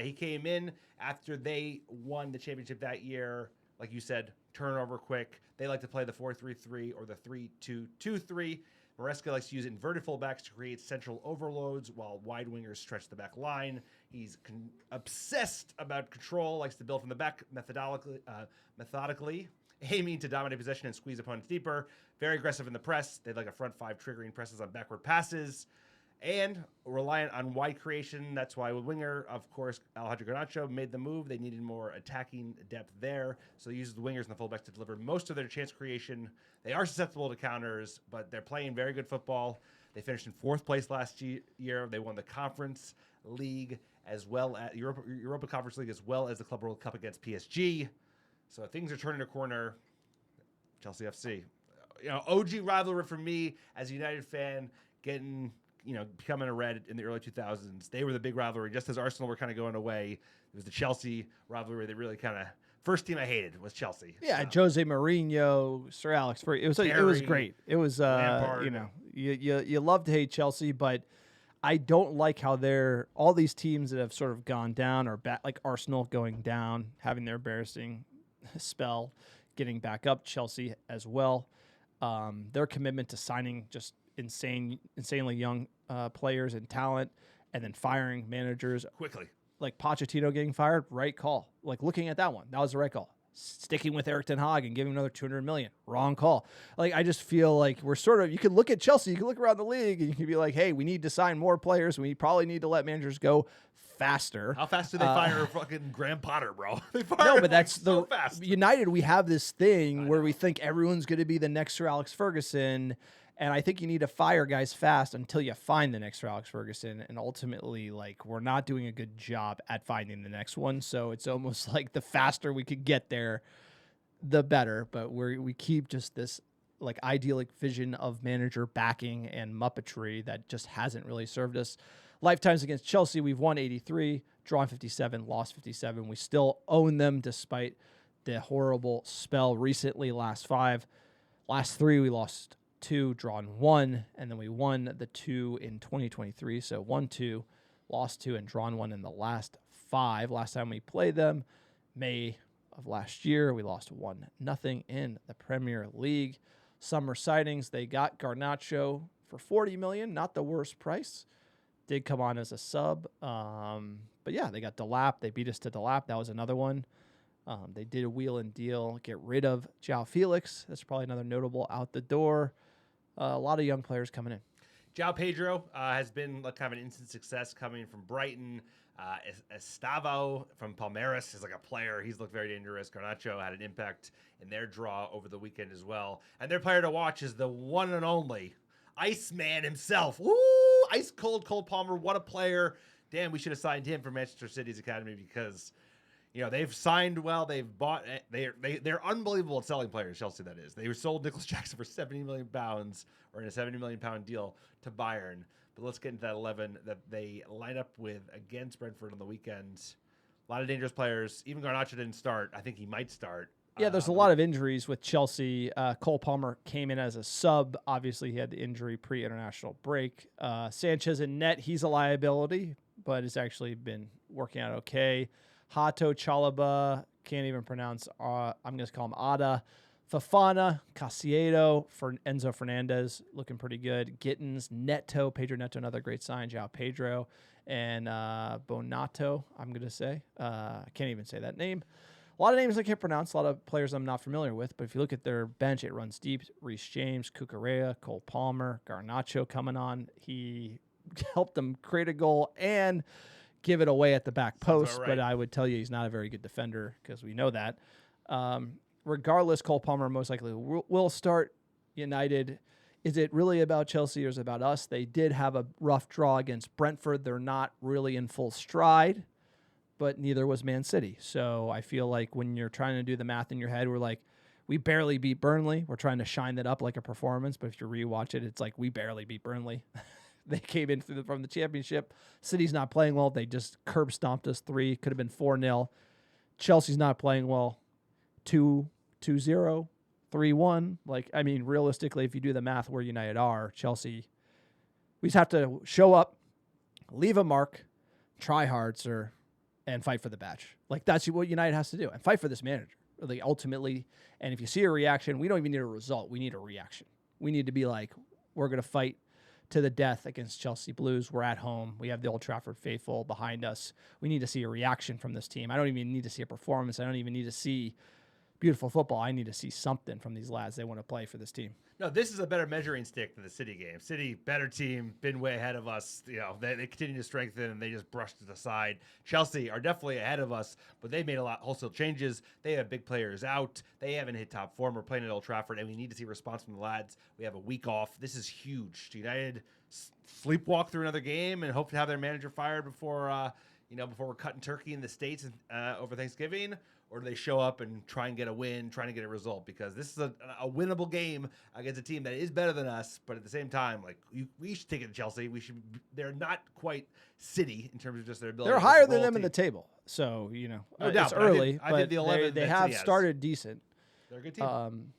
He came in after they won the championship that year. Like you said, turnover quick. They like to play the 4-3-3 or the 3-2-2-3. Maresca likes to use inverted fullbacks to create central overloads while wide wingers stretch the back line. He's obsessed about control, likes to build from the back methodically, aiming to dominate possession and squeeze opponents deeper. Very aggressive in the press. They like a front five triggering presses on backward passes. And reliant on wide creation. That's why with winger, of course, Alejandro Garnacho made the move. They needed more attacking depth there. So they used the wingers and the fullbacks to deliver most of their chance creation. They are susceptible to counters, but they're playing very good football. They finished in 4th place last year. They won the Conference League as well as Europa Conference League as well as the Club World Cup against PSG. So things are turning a corner. Chelsea FC. OG rivalry for me as a United fan, becoming a red in the early 2000s. They were the big rivalry, just as Arsenal were kind of going away. It was the Chelsea rivalry that really first team I hated was Chelsea. Yeah, So, Jose Mourinho, Sir Alex Ferguson. It was great. It was Lampard. you love to hate Chelsea, but I don't like how all these teams that have sort of gone down or back, like Arsenal going down, having their embarrassing spell, getting back up. Chelsea as well. Their commitment to signing just insanely young players and talent, and then firing managers quickly. Like Pochettino getting fired, right call. Like looking at that one, that was the right call. Sticking with Erik ten Hag and giving him another $200 million, wrong call. Like, I just feel like we're you can look at Chelsea, you can look around the league, and you can be like, hey, we need to sign more players. We probably need to let managers go faster. How fast do they fire fucking Graham Potter, bro? They fire No, him, but that's so fast. United. We have this thing where we think everyone's going to be the next Sir Alex Ferguson. And I think you need to fire guys fast until you find the next Sir Alex Ferguson. And ultimately, we're not doing a good job at finding the next one. So it's almost like the faster we could get there, the better. But we keep just this idyllic vision of manager backing and muppetry that just hasn't really served us. Lifetimes against Chelsea, we've won 83, drawn 57, lost 57. We still own them despite the horrible spell recently. Last 5, last 3 we lost 2, drawn 1, and then we won the 2 in 2023. So 1-2, lost 2, and drawn 1 in the last 5. Last time we played them, May of last year, we lost 1-0 in the Premier League. Summer sightings, they got Garnacho for $40 million, not the worst price. Did come on as a sub. But yeah, they got Delap. They beat us to Delap. That was another one. They did a wheel and deal, get rid of João Felix. That's probably another notable out the door. A lot of young players coming in. João Pedro has been kind of an instant success coming from Brighton. Estavo from Palmeiras is a player. He's looked very dangerous. Garnacho had an impact in their draw over the weekend as well. And their player to watch is the one and only Iceman himself. Woo! Ice cold Cole Palmer. What a player. Damn, we should have signed him for Manchester City's academy because they've signed well. They've bought. They're unbelievable at selling players. Chelsea, that is. They sold Nicholas Jackson for £70 million, or in a £70 million deal to Bayern. But let's get into that 11 that they line up with against Brentford on the weekend. A lot of dangerous players. Even Garnacho didn't start. I think he might start. Yeah, there's a lot of injuries with Chelsea. Cole Palmer came in as a sub. Obviously, he had the injury pre-international break. Sanchez in net, he's a liability, but it's actually been working out okay. Hato, Chalaba, can't even pronounce. I'm going to call him Ada. Fafana, Casiedo, Enzo Fernandez, looking pretty good. Gittins, Neto, Pedro Neto, another great sign. João Pedro, and Bonato, I'm going to say. I can't even say that name. A lot of names I can't pronounce, a lot of players I'm not familiar with, but if you look at their bench, it runs deep. Reece James, Cucurella, Cole Palmer, Garnacho coming on. He helped them create a goal and give it away at the back post, right. but I would tell you he's not a very good defender because we know that. Regardless, Cole Palmer most likely will start. United. Is it really about Chelsea or is it about us? They did have a rough draw against Brentford. They're not really in full stride, but neither was Man City. So I feel like when you're trying to do the math in your head, we're like, we barely beat Burnley. We're trying to shine that up like a performance, but if you rewatch it, it's like we barely beat Burnley. They came in from the championship. City's not playing well. They just curb stomped us 3. Could have been 4-0. Chelsea's not playing well. 2-0, 3-1. Like, I mean, realistically, if you do the math where United are, Chelsea, we just have to show up, leave a mark, try hard, sir, and fight for the badge. Like, that's what United has to do, and fight for this manager, really, ultimately. And if you see a reaction, we don't even need a result. We need a reaction. We need to be like, we're going to fight to the death against Chelsea Blues. We're at home. We have the Old Trafford faithful behind us. We need to see a reaction from this team. I don't even need to see a performance. I don't even need to see beautiful football. I need to see something from these lads. They want to play for this team. No, this is a better measuring stick than the City game. City, better team, been way ahead of us. You know, they continue to strengthen and they just brushed it aside. Chelsea are definitely ahead of us, but they made a lot of wholesale changes. They have big players out. They haven't hit top form. We're playing at Old Trafford, and we need to see a response from the lads. We have a week off. This is huge. United sleepwalk through another game and hope to have their manager fired before we're cutting turkey in the States over Thanksgiving. Or do they show up and try and get a win, trying to get a result? Because this is a winnable game against a team that is better than us, but at the same time, like we should take it to Chelsea. They're not quite City in terms of just their ability. They're higher than them in the table, so no doubt, it's early. I think the 11 they have started decent. They're a good team,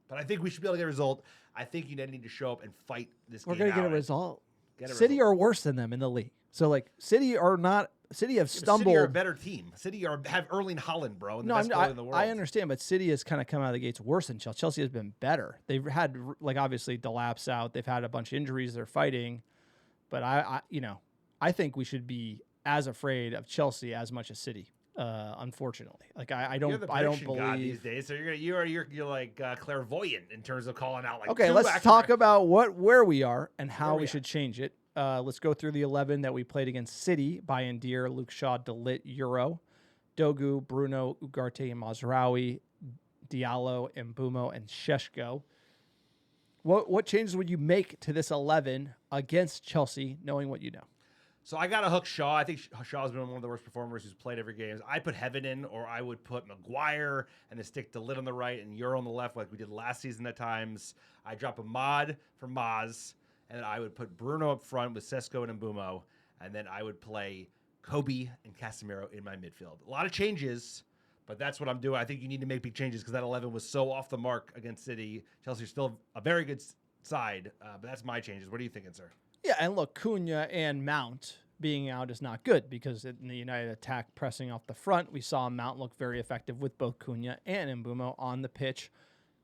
but I think we should be able to get a result. I think United need to show up and fight this. We're going to get a result. City are worse than them in the league, so like City have stumbled. City are a better team. City have Erling Haaland, bro, and the best goalie in the world. I understand, but City has kind of come out of the gates worse than Chelsea. Chelsea has been better. They've had, like, obviously Delap's out. They've had a bunch of injuries. They're fighting, but I think we should be as afraid of Chelsea as much as City. Unfortunately, like I don't believe God these days. So you're like clairvoyant in terms of calling out. Like, okay, let's talk about where we are and how we should change it. Let's go through the 11 that we played against City. Bayendier, Luke Shaw, De Ligt, Euro, Dogu, Bruno, Ugarte, and Mazraoui, Diallo, Mbumo, and Sheshko. What changes would you make to this 11 against Chelsea, knowing what you know? So I got to hook Shaw. I think Shaw's been one of the worst performers who's played every game. I put Heaven in, or I would put Maguire and then stick De Ligt on the right and Euro on the left like we did last season at times. I drop a mod for Maz. And then I would put Bruno up front with Sesko and Mbumo. And then I would play Kobbie and Casemiro in my midfield. A lot of changes, but that's what I'm doing. I think you need to make big changes because that 11 was so off the mark against City. Chelsea's still a very good side, but that's my changes. What are you thinking, sir? Yeah, and look, Cunha and Mount being out is not good because in the United attack pressing off the front, we saw Mount look very effective with both Cunha and Mbumo on the pitch.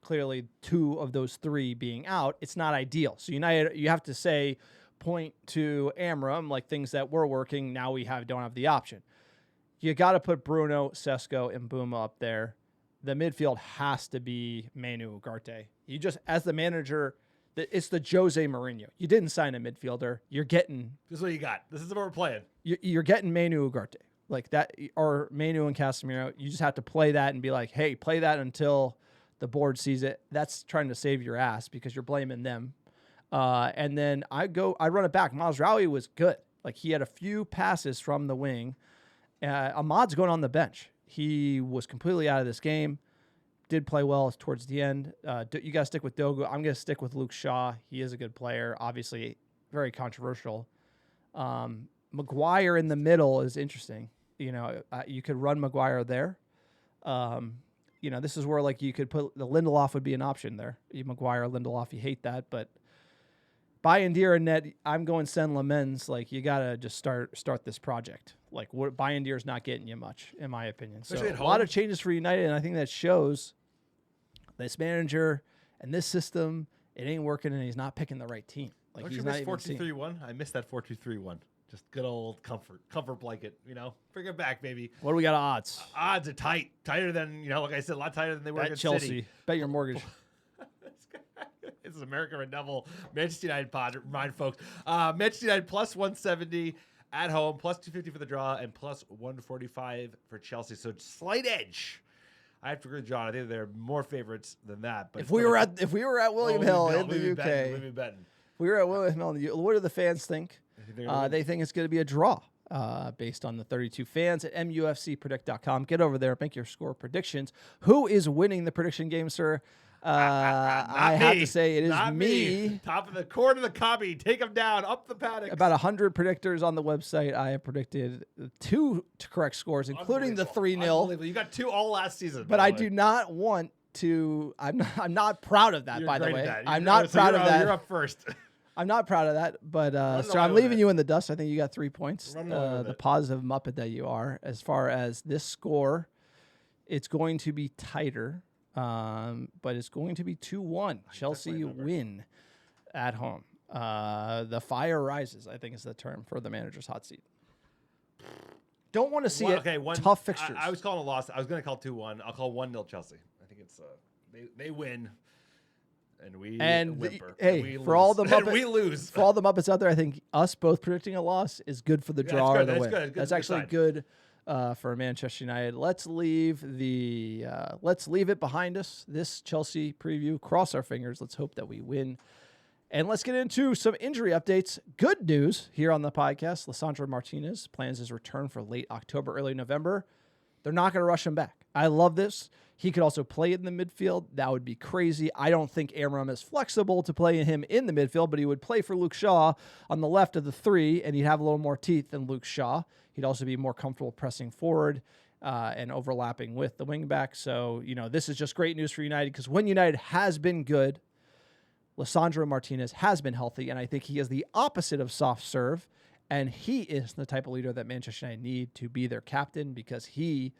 Clearly, 2 of those 3 being out, it's not ideal. So United, you have to point to Amram, like things that were working. Now we don't have the option. You got to put Bruno, Sesko, and Mbumo up there. The midfield has to be Manu Ugarte. You just, as the manager, it's the Jose Mourinho. You didn't sign a midfielder. You're getting. This is what you got. This is what we're playing. You're getting Manu Ugarte. Like that, or Manu and Casemiro. You just have to play that and be like, hey, play that until the board sees it. That's trying to save your ass because you're blaming them. And then I run it back. Mazraoui was good. Like he had a few passes from the wing. Ahmad's going on the bench. He was completely out of this game. Did play well towards the end. You got to stick with Dogu. I'm going to stick with Luke Shaw. He is a good player. Obviously, very controversial. Maguire in the middle is interesting. You could run Maguire there. This is where like you could put the Lindelof would be an option there. Maguire, Lindelof, you hate that, but Bayindir and net, I'm going Sen Lamens. Like you gotta just start this project. Like Bayindir's not getting you much, in my opinion. So a lot of changes for United, and I think that shows this manager and this system. It ain't working, and he's not picking the right team. Like Don't he's you not miss even 4-2-3-1? I missed that 4-2-3-1. Just good old comfort blanket. Bring it back, baby. What do we got odds? Odds are tighter than like I said, a lot tighter than they were Bet against Chelsea. City. Bet your mortgage. This is America Red Devil, Manchester United pod. Remind folks, Manchester United plus 170 at home, plus 250 for the draw, and plus 145 for Chelsea. So slight edge. I have to agree with John. I think they're more favorites than that. But if we were at William Hill in the UK, we'd be betting. We were at William Hill. What do the fans think? They think it's going to be a draw based on the 32 fans at MUFCpredict.com. Get over there, make your score predictions. Who is winning the prediction game, sir? I have to say it is me. Top of the court of the Kobbie. Take them down, up the paddock. About 100 predictors on the website. I have predicted 2 correct scores, including the 3-0. You got 2 all last season. But I do not want to. I'm not proud of that. You're by the great way, at that. I'm not proud of that. You're up first. I'm not proud of that, but so I'm leaving you in the dust. I think you got 3 points. The positive Muppet that you are. As far as this score, it's going to be tighter, but it's going to be 2-1. Chelsea win at home. The fire rises, I think is the term for the manager's hot seat. Don't want to see tough fixtures. I was calling a loss. I was going to call 2-1. I'll call 1-0 Chelsea. I think it's they win. And we whimper. We all the Muppets, we lose. For all the Muppets out there, I think us both predicting a loss is good for the draw or the win. Good. That's actually good for Manchester United. Let's leave it behind us. This Chelsea preview. Cross our fingers. Let's hope that we win. And let's get into some injury updates. Good news here on the podcast. Lisandro Martinez plans his return for late October, early November. They're not going to rush him back. I love this. He could also play in the midfield. That would be crazy. I don't think Amram is flexible to play him in the midfield, but he would play for Luke Shaw on the left of the 3, and he'd have a little more teeth than Luke Shaw. He'd also be more comfortable pressing forward and overlapping with the wingback. So, this is just great news for United because when United has been good, Lisandro Martinez has been healthy, and I think he is the opposite of soft serve, and he is the type of leader that Manchester United need to be their captain because he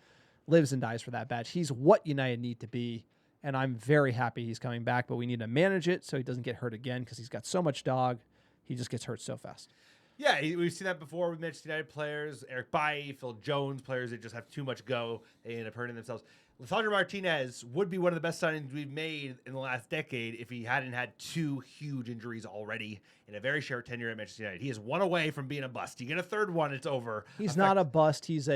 lives and dies for that badge. He's what United need to be, and I'm very happy he's coming back, but we need to manage it so he doesn't get hurt again because he's got so much dog. He just gets hurt so fast. Yeah, we've seen that before with Manchester United players, Eric Bailly, Phil Jones, players that just have too much go. They end up hurting themselves. Lisandro Martinez would be one of the best signings we've made in the last decade if he hadn't had 2 huge injuries already in a very short tenure at Manchester United. He is 1 away from being a bust. You get a 3rd one, it's over. He's not a bust. Wish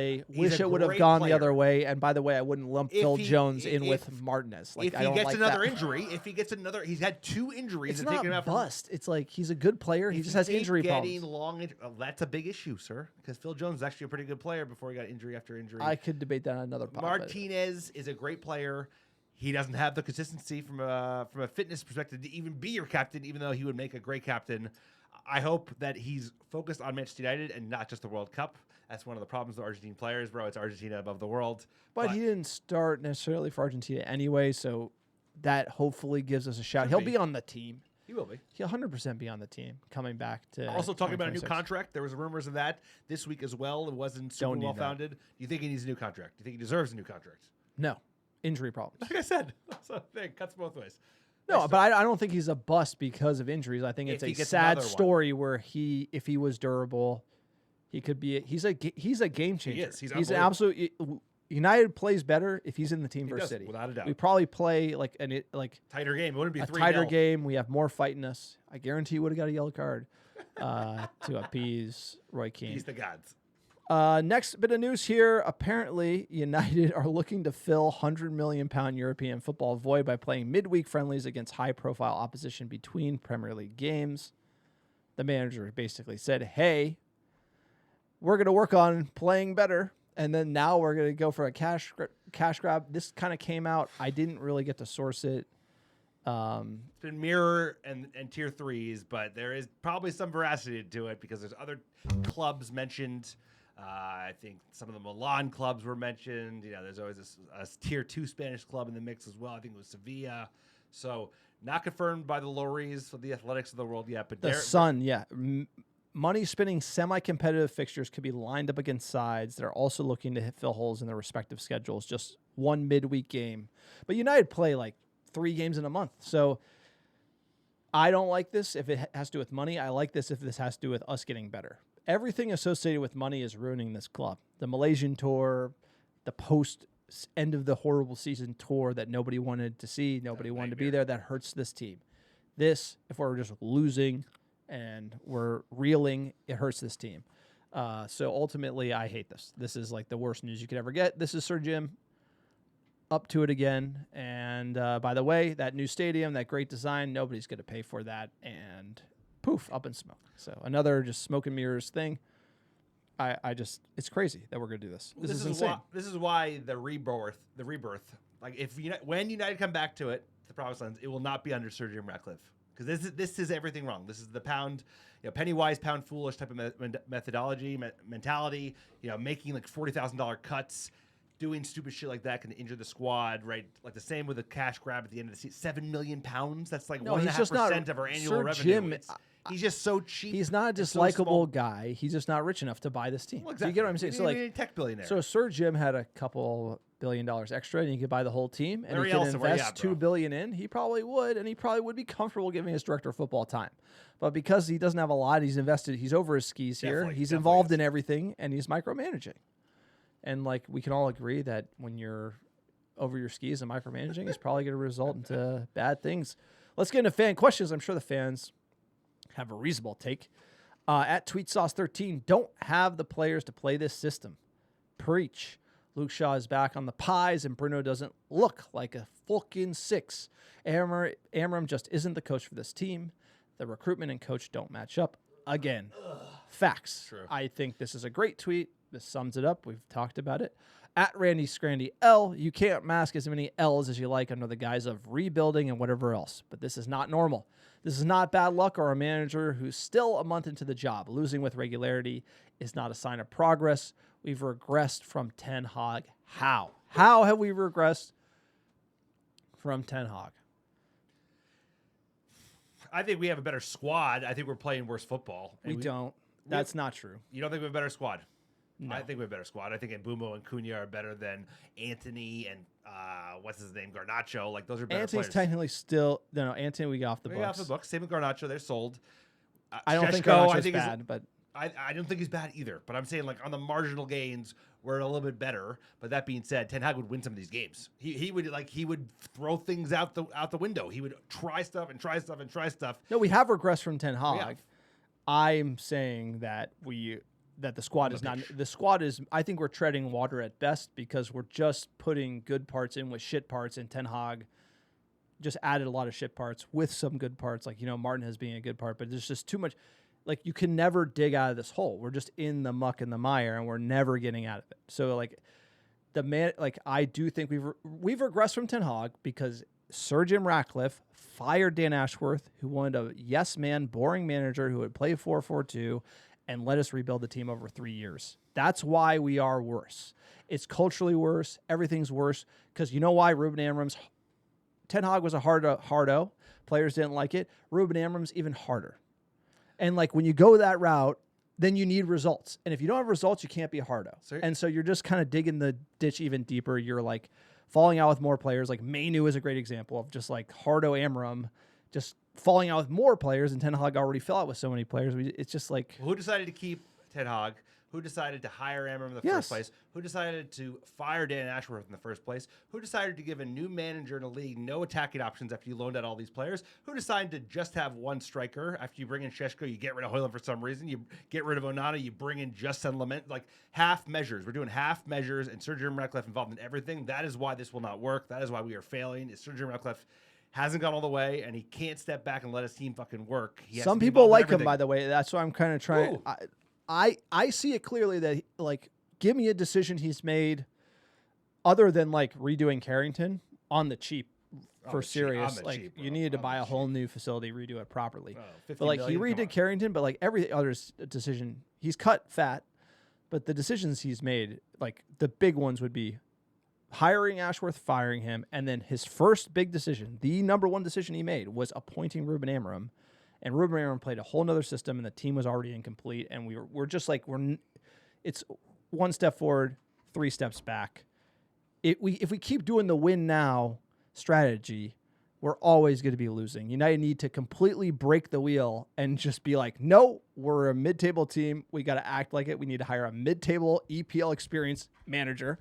it would have gone the other way. And by the way, I wouldn't lump Phil Jones in with Martinez. If he gets another injury, he's had 2 injuries. It's not a bust. It's like he's a good player. He just has injury problems. That's a big issue, sir, because Phil Jones is actually a pretty good player before he got injury after injury. I could debate that on another podcast. Martinez is a great player. He doesn't have the consistency from a fitness perspective to even be your captain, even though he would make a great captain. I hope that he's focused on Manchester United and not just the World Cup. That's one of the problems with Argentine players, bro. It's Argentina above the world. But he didn't start necessarily for Argentina anyway, so that hopefully gives us a shout. He'll be on the team. He will be. He'll 100% be on the team coming back to. Also talking about a new contract. There was rumors of that this week as well. It wasn't super well founded. Do you think he needs a new contract? Do you think he deserves a new contract? No. Injury problems. Like I said. So it cuts both ways. No, but I don't think he's a bust because of injuries. I think it's a sad story where if he was durable, he could be. He's a game changer. He is. He's an absolute. United plays better if he's in the team versus City. Without a doubt. We probably play like tighter game. It wouldn't be a 3-0. tighter game. We have more fight in us. I guarantee you would have got a yellow card to appease Roy Keane. He's the gods. Next bit of news here. Apparently, United are looking to fill £100 million European football void by playing midweek friendlies against high-profile opposition between Premier League games. The manager basically said, hey, we're going to work on playing better, and then now we're going to go for a cash grab. This kind of came out. I didn't really get to source it. It's been mirror and tier 3s, but there is probably some veracity to it because there's other clubs mentioned. I think some of the Milan clubs were mentioned. There's always a tier 2 Spanish club in the mix as well. I think it was Sevilla. So not confirmed by the Loris of the Athletics of the world yet. But The Sun, yeah. Money spinning semi-competitive fixtures could be lined up against sides that are also looking to fill holes in their respective schedules. Just one midweek game. But United play like 3 games in a month. So I don't like this if it has to do with money. I like this if this has to do with us getting better. Everything associated with money is ruining this club. The Malaysian tour, the post end of the horrible season tour that nobody wanted to see, nobody wanted to be there, that hurts this team. This, if we're just losing and we're reeling, it hurts this team. So ultimately, I hate this. This is like the worst news you could ever get. This is Sir Jim up to it again. And by the way, that new stadium, that great design, nobody's going to pay for that. And poof, up in smoke. So another just smoke and mirrors thing. I just, it's crazy that we're going to do this. This is insane. This is why the rebirth, like when United come back to it, the Promised Lands, it will not be under Sir Jim Ratcliffe. Because this is everything wrong. This is the pound, penny wise, pound foolish type of methodology, mentality. Making like $40,000 cuts, doing stupid shit like that can injure the squad, right? Like the same with a cash grab at the end of the season. £7 million. That's like 1.5% of our annual Sir revenue. Jim, he's just so cheap. He's not a dislikable guy. He's just not rich enough to buy this team. Well, exactly. You get what I'm saying? So like a tech billionaire. So Sir Jim had a couple $1 billion extra, and he could buy the whole team, and he could invest $2 billion in. He probably would, and he probably would be comfortable giving his director of football time. But because he doesn't have a lot, he's invested. He's over his skis here. He's involved in everything, and he's micromanaging. And like we can all agree that when you're over your skis and micromanaging, it's probably going to result into bad things. Let's get into fan questions. I'm sure the fans have a reasonable take. At TweetSauce13, don't have the players to play this system. Preach. Luke Shaw is back on the pies, and Bruno doesn't look like a fucking 6. Amram just isn't the coach for this team. The recruitment and coach don't match up. Again, facts. True. I think this is a great tweet. This sums it up. We've talked about it. At Randy Scrandy L, you can't mask as many L's as you like under the guise of rebuilding and whatever else. But this is not normal. This is not bad luck or a manager who's still a month into the job. Losing with regularity is not a sign of progress. We've regressed from Ten Hag. How? How have we regressed from Ten Hag? I think we have a better squad. I think we're playing worse football. We don't. That's not true. You don't think we have a better squad? No. I think we have a better squad. I think Mbumo and Cunha are better than Anthony and what's his name, Garnacho. Like those are better Anthony's players. technically still no. Anthony, we got off the We books. got off the books. Same with Garnacho. They're sold. I don't think Šeško, Garnacho's bad, but I don't think he's bad either. But I'm saying like on the marginal gains, we're a little bit better. But that being said, Ten Hag would win some of these games. He would throw things out the window. He would try stuff and try stuff and try stuff. no, we have regressed from Ten Hag. have. I'm saying that the squad is not. The squad is. I think we're treading water at best because we're just putting good parts in with shit parts, and Ten Hag just added a lot of shit parts with some good parts. Like Martinez being a good part, but there's just too much. Like you can never dig out of this hole. We're just in the muck and the mire, and we're never getting out of it. So I do think we've regressed from Ten Hag because Sir Jim Ratcliffe fired Dan Ashworth, who wanted a yes man, boring manager who would play 4-4-2 and let us rebuild the team over 3 years. That's why we are worse. It's culturally worse. Everything's worse because you know why Ruben Amram's Ten Hag was a hardo. Players didn't like it. Ruben Amram's even harder. And like when you go that route, then you need results. And if you don't have results, you can't be a hardo. And so you're just kind of digging the ditch even deeper. You're like falling out with more players. Like Mainu is a great example of just like hardo Amram just falling out with more players, and Ten Hag already fell out with so many players. It's just like Who decided to keep Ten Hag? Who decided to hire Amram in the first place? Who decided to fire Dan Ashworth in the first place? Who decided to give a new manager in a league no attacking options after you loaned out all these players? Who decided to just have one striker? After you bring in Šeško, you get rid of Haaland for some reason. You get rid of Onana, you bring in Justin Lament. Like half measures. We're doing half measures, and Sir Jim Ratcliffe involved in everything. That is why this will not work. That is why we are failing. Is Sir Jim Ratcliffe hasn't gone all the way, and he can't step back and let his team fucking work. Some people like him, by the way. That's why I'm kind of trying. I see it clearly that like give me a decision he's made other than like redoing Carrington on the cheap for serious. Like you needed to buy a whole new facility, redo it properly. But like he redid Carrington, but like every other decision, he's cut fat, but the decisions he's made, like the big ones would be hiring Ashworth, firing him, and then his first big decision, the number one decision he made, was appointing Ruben Amram. And Ruben Amram played a whole nother system, and the team was already incomplete. And we're just like it's one step forward, 3 steps back. If we keep doing the win now strategy, we're always going to be losing. United need to completely break the wheel and just be like, no, we're a mid-table team. We got to act like it. We need to hire a mid-table EPL experienced manager,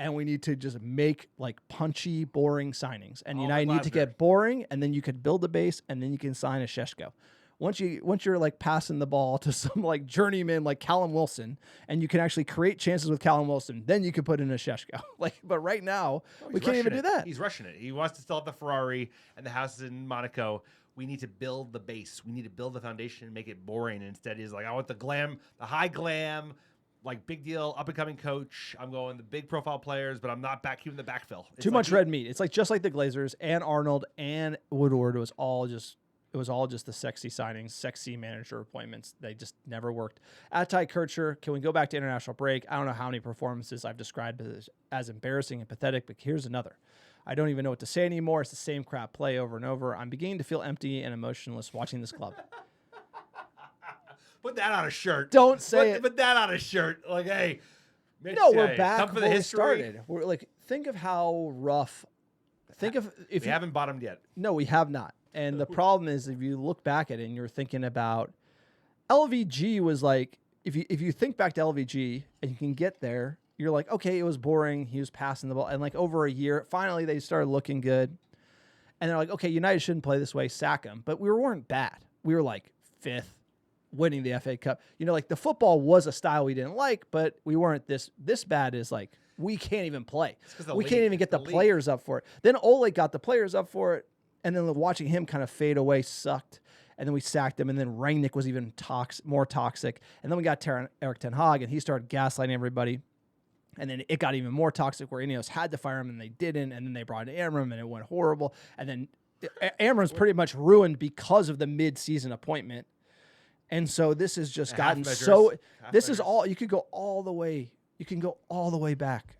and we need to just make like punchy, boring signings. And United need to get boring, and then you could build a base, and then you can sign a Šeško. Once you're like passing the ball to some like journeyman like Callum Wilson, and you can actually create chances with Callum Wilson, then you can put in a Šeško. But right now we can't even do that. He's rushing it. He wants to still have the Ferrari and the house in Monaco. We need to build the base. We need to build the foundation and make it boring. And instead, he's like, I want the glam, the high glam, like big deal, up and coming coach. I'm going the big profile players, but I'm not keeping the backfill. It's too much red meat. It's like just like the Glazers and Arnold and Woodward. It was all just the sexy signings, sexy manager appointments. They just never worked. Attai Kircher, can we go back to international break? I don't know how many performances I've described as embarrassing and pathetic, but here's another. I don't even know what to say anymore. It's the same crap play over and over. I'm beginning to feel empty and emotionless watching this club. Put that on a shirt. Don't say it. Put that on a shirt. Like, hey. No, we're back come for the where we history. started. We're like, think of how rough. Think of if we haven't bottomed yet. No, we have not. And the problem is, if you look back at it and you're thinking about LVG was like, if you think back to LVG and you can get there, you're like, okay, it was boring. He was passing the ball. And like over a year, finally they started looking good. And they're like, okay, United shouldn't play this way, sack him. But we weren't bad. We were like 5th, winning the FA Cup. You know, like the football was a style we didn't like, but we weren't this bad is like, we can't even play. We can't even get the players up for it. Then Ole got the players up for it. And then watching him kind of fade away sucked. And then we sacked him. And then Rangnick was even more toxic. And then we got Erik ten Hag, and he started gaslighting everybody. And then it got even more toxic where Ineos had to fire him, and they didn't. And then they brought in Amram, and it went horrible. And then Amram's pretty much ruined because of the mid-season appointment. And so this has just gotten so... This is all... You could go all the way... You can go all the way back.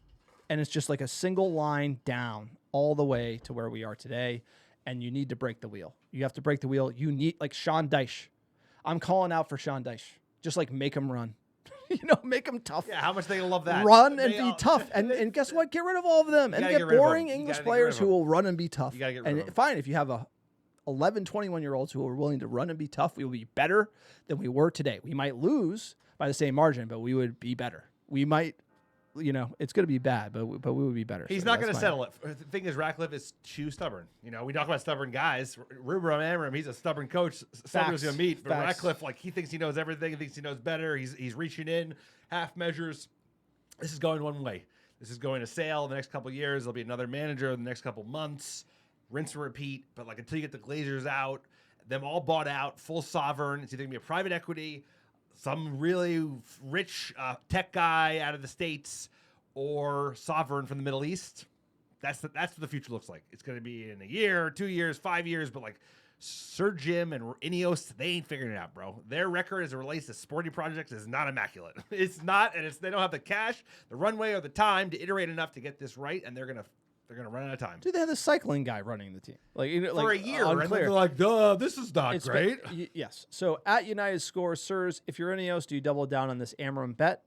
And it's just like a single line down all the way to where we are today. And you need to break the wheel. You have to break the wheel. You need, like Sean Dyche. I'm calling out for Sean Dyche. Just like make him run. Make him tough. Yeah, how much they love that. Run and be tough. And guess what? Get rid of all of them. And get boring English players who will run and be tough. You gotta get rid of them. Fine, if you have 11, 21-year-olds who are willing to run and be tough, we will be better than we were today. We might lose by the same margin, but we would be better. We might... it's going to be bad, but we would be better. He's not going to settle it. The thing is, Ratcliffe is too stubborn. We talk about stubborn guys. Ruben Amram, he's a stubborn coach. Somebody's going to meet. But Ratcliffe, like, he thinks he knows everything. He thinks he knows better. He's reaching in half measures. This is going one way. This is going to sail the next couple of years. There'll be another manager in the next couple of months. Rinse and repeat. But like until you get the Glazers out, them all bought out, full sovereign. It's either going to be a private equity, some really rich tech guy out of the States, or sovereign from the Middle East. That's what the future looks like. It's going to be in a year, 2 years, 5 years, but like Sir Jim and Ineos, they ain't figuring it out, bro. Their record as it relates to sporting projects is not immaculate. It's not, and they don't have the cash, the runway, or the time to iterate enough to get this right, and they're gonna run out of time. Dude, they have the cycling guy running the team for a year, and they're like, "Duh, this is not great." Yes. So at United Score, sirs, if you're Ineos, do you double down on this Amram bet,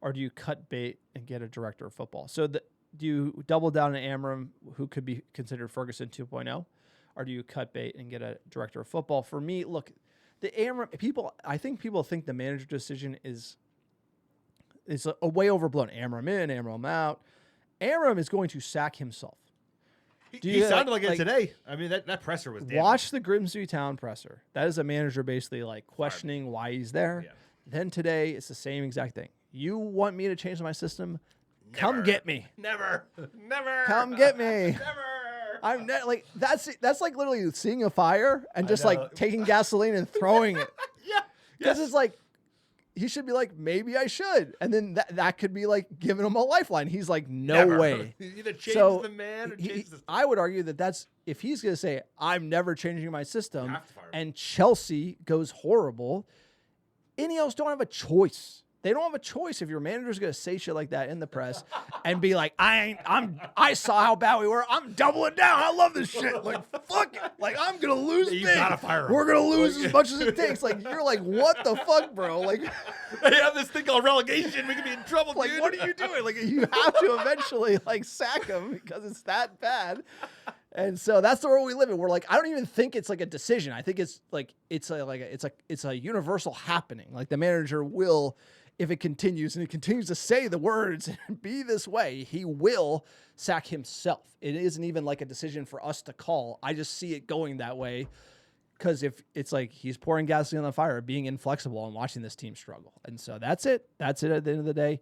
or do you cut bait and get a director of football? So do you double down on Amram, who could be considered Ferguson 2.0, or do you cut bait and get a director of football? For me, look, the Amram I think people think the manager decision is a way overblown. Amram in, Amram out. Amram is going to sack himself. He sounded like it today. I mean, that presser was damn. Watch the Grimsby Town presser. That is a manager basically like questioning why he's there. Yeah. Then today, it's the same exact thing. You want me to change my system? Never. Come get me. Never. Come get me. Never. I'm like that's like literally seeing a fire and just like taking gasoline and throwing it. Yeah. Because it's like he should be like, maybe I should. And then that could be like giving him a lifeline. He's like, no way. He either changes the man or changes the... I would argue that's if he's going to say, I'm never changing my system, and Chelsea goes horrible, Ineos don't have a choice. They don't have a choice if your manager's going to say shit like that in the press and be like, I saw how bad we were. I'm doubling down. I love this shit. Like, fuck it. Like, I'm going to lose big. You gotta fire him. We're going to lose as much as it takes. Like, you're like, what the fuck, bro? Like, They have this thing called relegation. We could be in trouble, like, dude. what are you doing? Like, you have to eventually, like, sack him because it's that bad. And so that's the world we live in. We're like, I don't even think it's like a decision. I think it's like, it's a universal happening. Like, the manager will, if it continues and he continues to say the words and be this way, he will sack himself. It isn't even like a decision for us to call. I just see it going that way because if it's like he's pouring gasoline on the fire, being inflexible and watching this team struggle. And so that's it. That's it at the end of the day.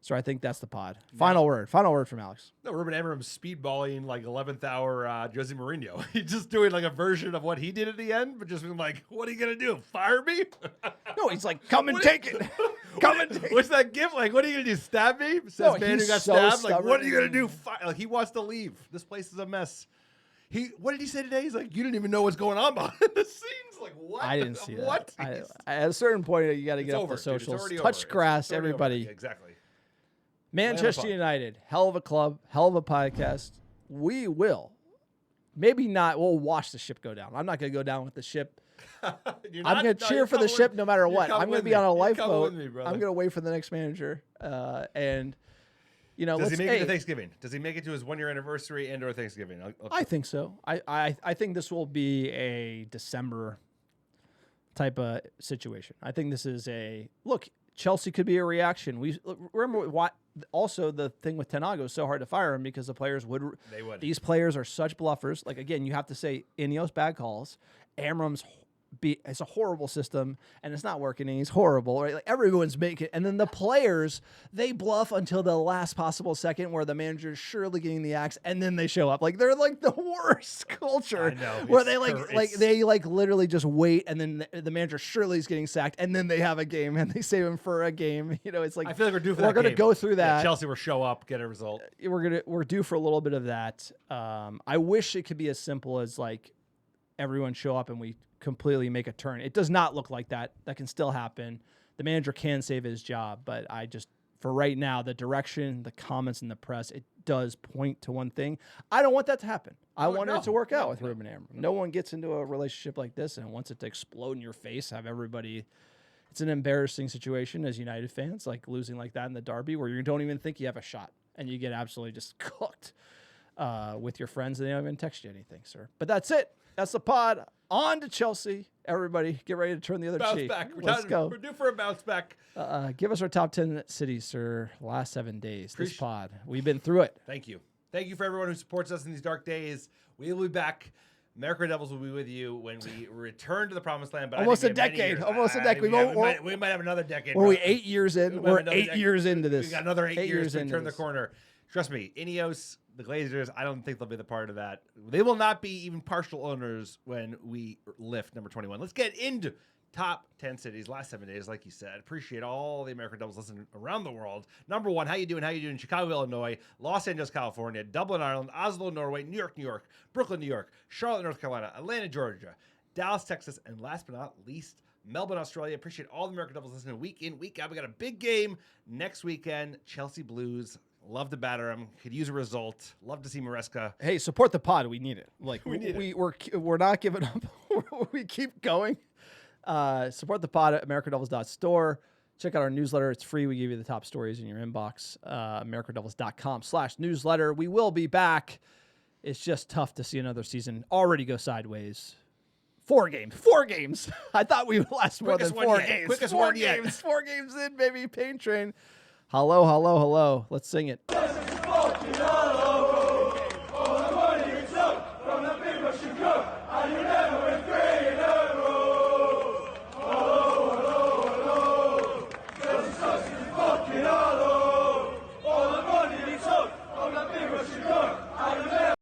So I think that's the pod. Final word from Alex. No, Ruben Amram speedballing like 11th hour Jose Mourinho. He's just doing like a version of what he did at the end, but just being like, what are you going to do? Fire me? No, he's like, come and take it. Come and take it. What's that gift? Like, what are you going to do? Stab me? Says man who got stabbed. Like, what are you going to do? Like, he wants to leave. This place is a mess. What did he say today? He's like, you didn't even know what's going on behind the scenes. Like, what? I didn't see that. What? At a certain point, you got to get off the socials. Touch grass, everybody. Yeah, exactly. Manchester United, hell of a club, hell of a podcast. We will. Maybe not. We'll watch the ship go down. I'm not going to go down with the ship. I'm going to cheer for the ship no matter what. I'm going to be on a lifeboat. I'm going to wait for the next manager. And, you know, does he make it to Thanksgiving? Does he make it to his 1 year anniversary and or Thanksgiving? I think so. I think this will be a December type of situation. I think this is look, Chelsea could be a reaction. We remember what. Also, the thing with Tenago is so hard to fire him because the players would. They would. These players are such bluffers. Like, again, you have to say Ineos bad calls. Amram's it's a horrible system, and it's not working, and he's horrible. Right? Like, everyone's making, and then the players, they bluff until the last possible second where the manager's surely getting the axe, and then they show up. Like, they're like the worst culture. I know. Where they they literally just wait, and then the manager surely is getting sacked, and then they have a game, and they save him for a game. You know, it's like I feel like we're due for that. We're going to go through that. Yeah, Chelsea will show up, get a result. We're due for a little bit of that. I wish it could be as simple as like everyone show up and we completely make a turn. It does not look like that. That can still happen. The manager can save his job, but for right now, the direction, the comments in the press, it does point to one thing. I don't want that to happen. I want it to work out with Ruben Amram. No one gets into a relationship like this and wants it to explode in your face, have everybody. It's an embarrassing situation as United fans, like losing like that in the derby where you don't even think you have a shot and you get absolutely just cooked with your friends and they don't even text you anything, sir. But that's it. That's the pod. On to Chelsea. Everybody, get ready to turn the other cheek. Back. Let's go. We're due for a bounce back. Give us our top 10 cities, sir. Last 7 days. This pod. We've been through it. Thank you. Thank you for everyone who supports us in these dark days. We will be back. America Devils will be with you when we return to the promised land. But almost a decade. Almost a decade. We might have another decade. Were we 8 years in? We're 8 years into this. We got another 8 years to turn the corner. Trust me, Ineos, the Glazers, I don't think they'll be the part of that. They will not be even partial owners when we lift number 21. Let's get into top 10 cities, last 7 days, like you said. Appreciate all the American Devils listening around the world. Number 1, how you doing? How you doing? Chicago, Illinois, Los Angeles, California, Dublin, Ireland, Oslo, Norway, New York, Brooklyn, New York, Charlotte, North Carolina, Atlanta, Georgia, Dallas, Texas, and last but not least, Melbourne, Australia. Appreciate all the American Devils listening week in, week out. We got a big game next weekend. Chelsea Blues. Love to batter him. Could use a result. Love to see Maresca. Hey, support the pod. We need it. Like we're not giving up. We keep going. Support the pod at americadevils.store. Check out our newsletter. It's free. We give you the top stories in your inbox. americadevils.com/newsletter. We will be back. It's just tough to see another season already go sideways. 4 games. I thought we would last more than 4 games. Quickest 4 one yet. games. 4 games in, baby. Pain train. Hello. Let's sing it.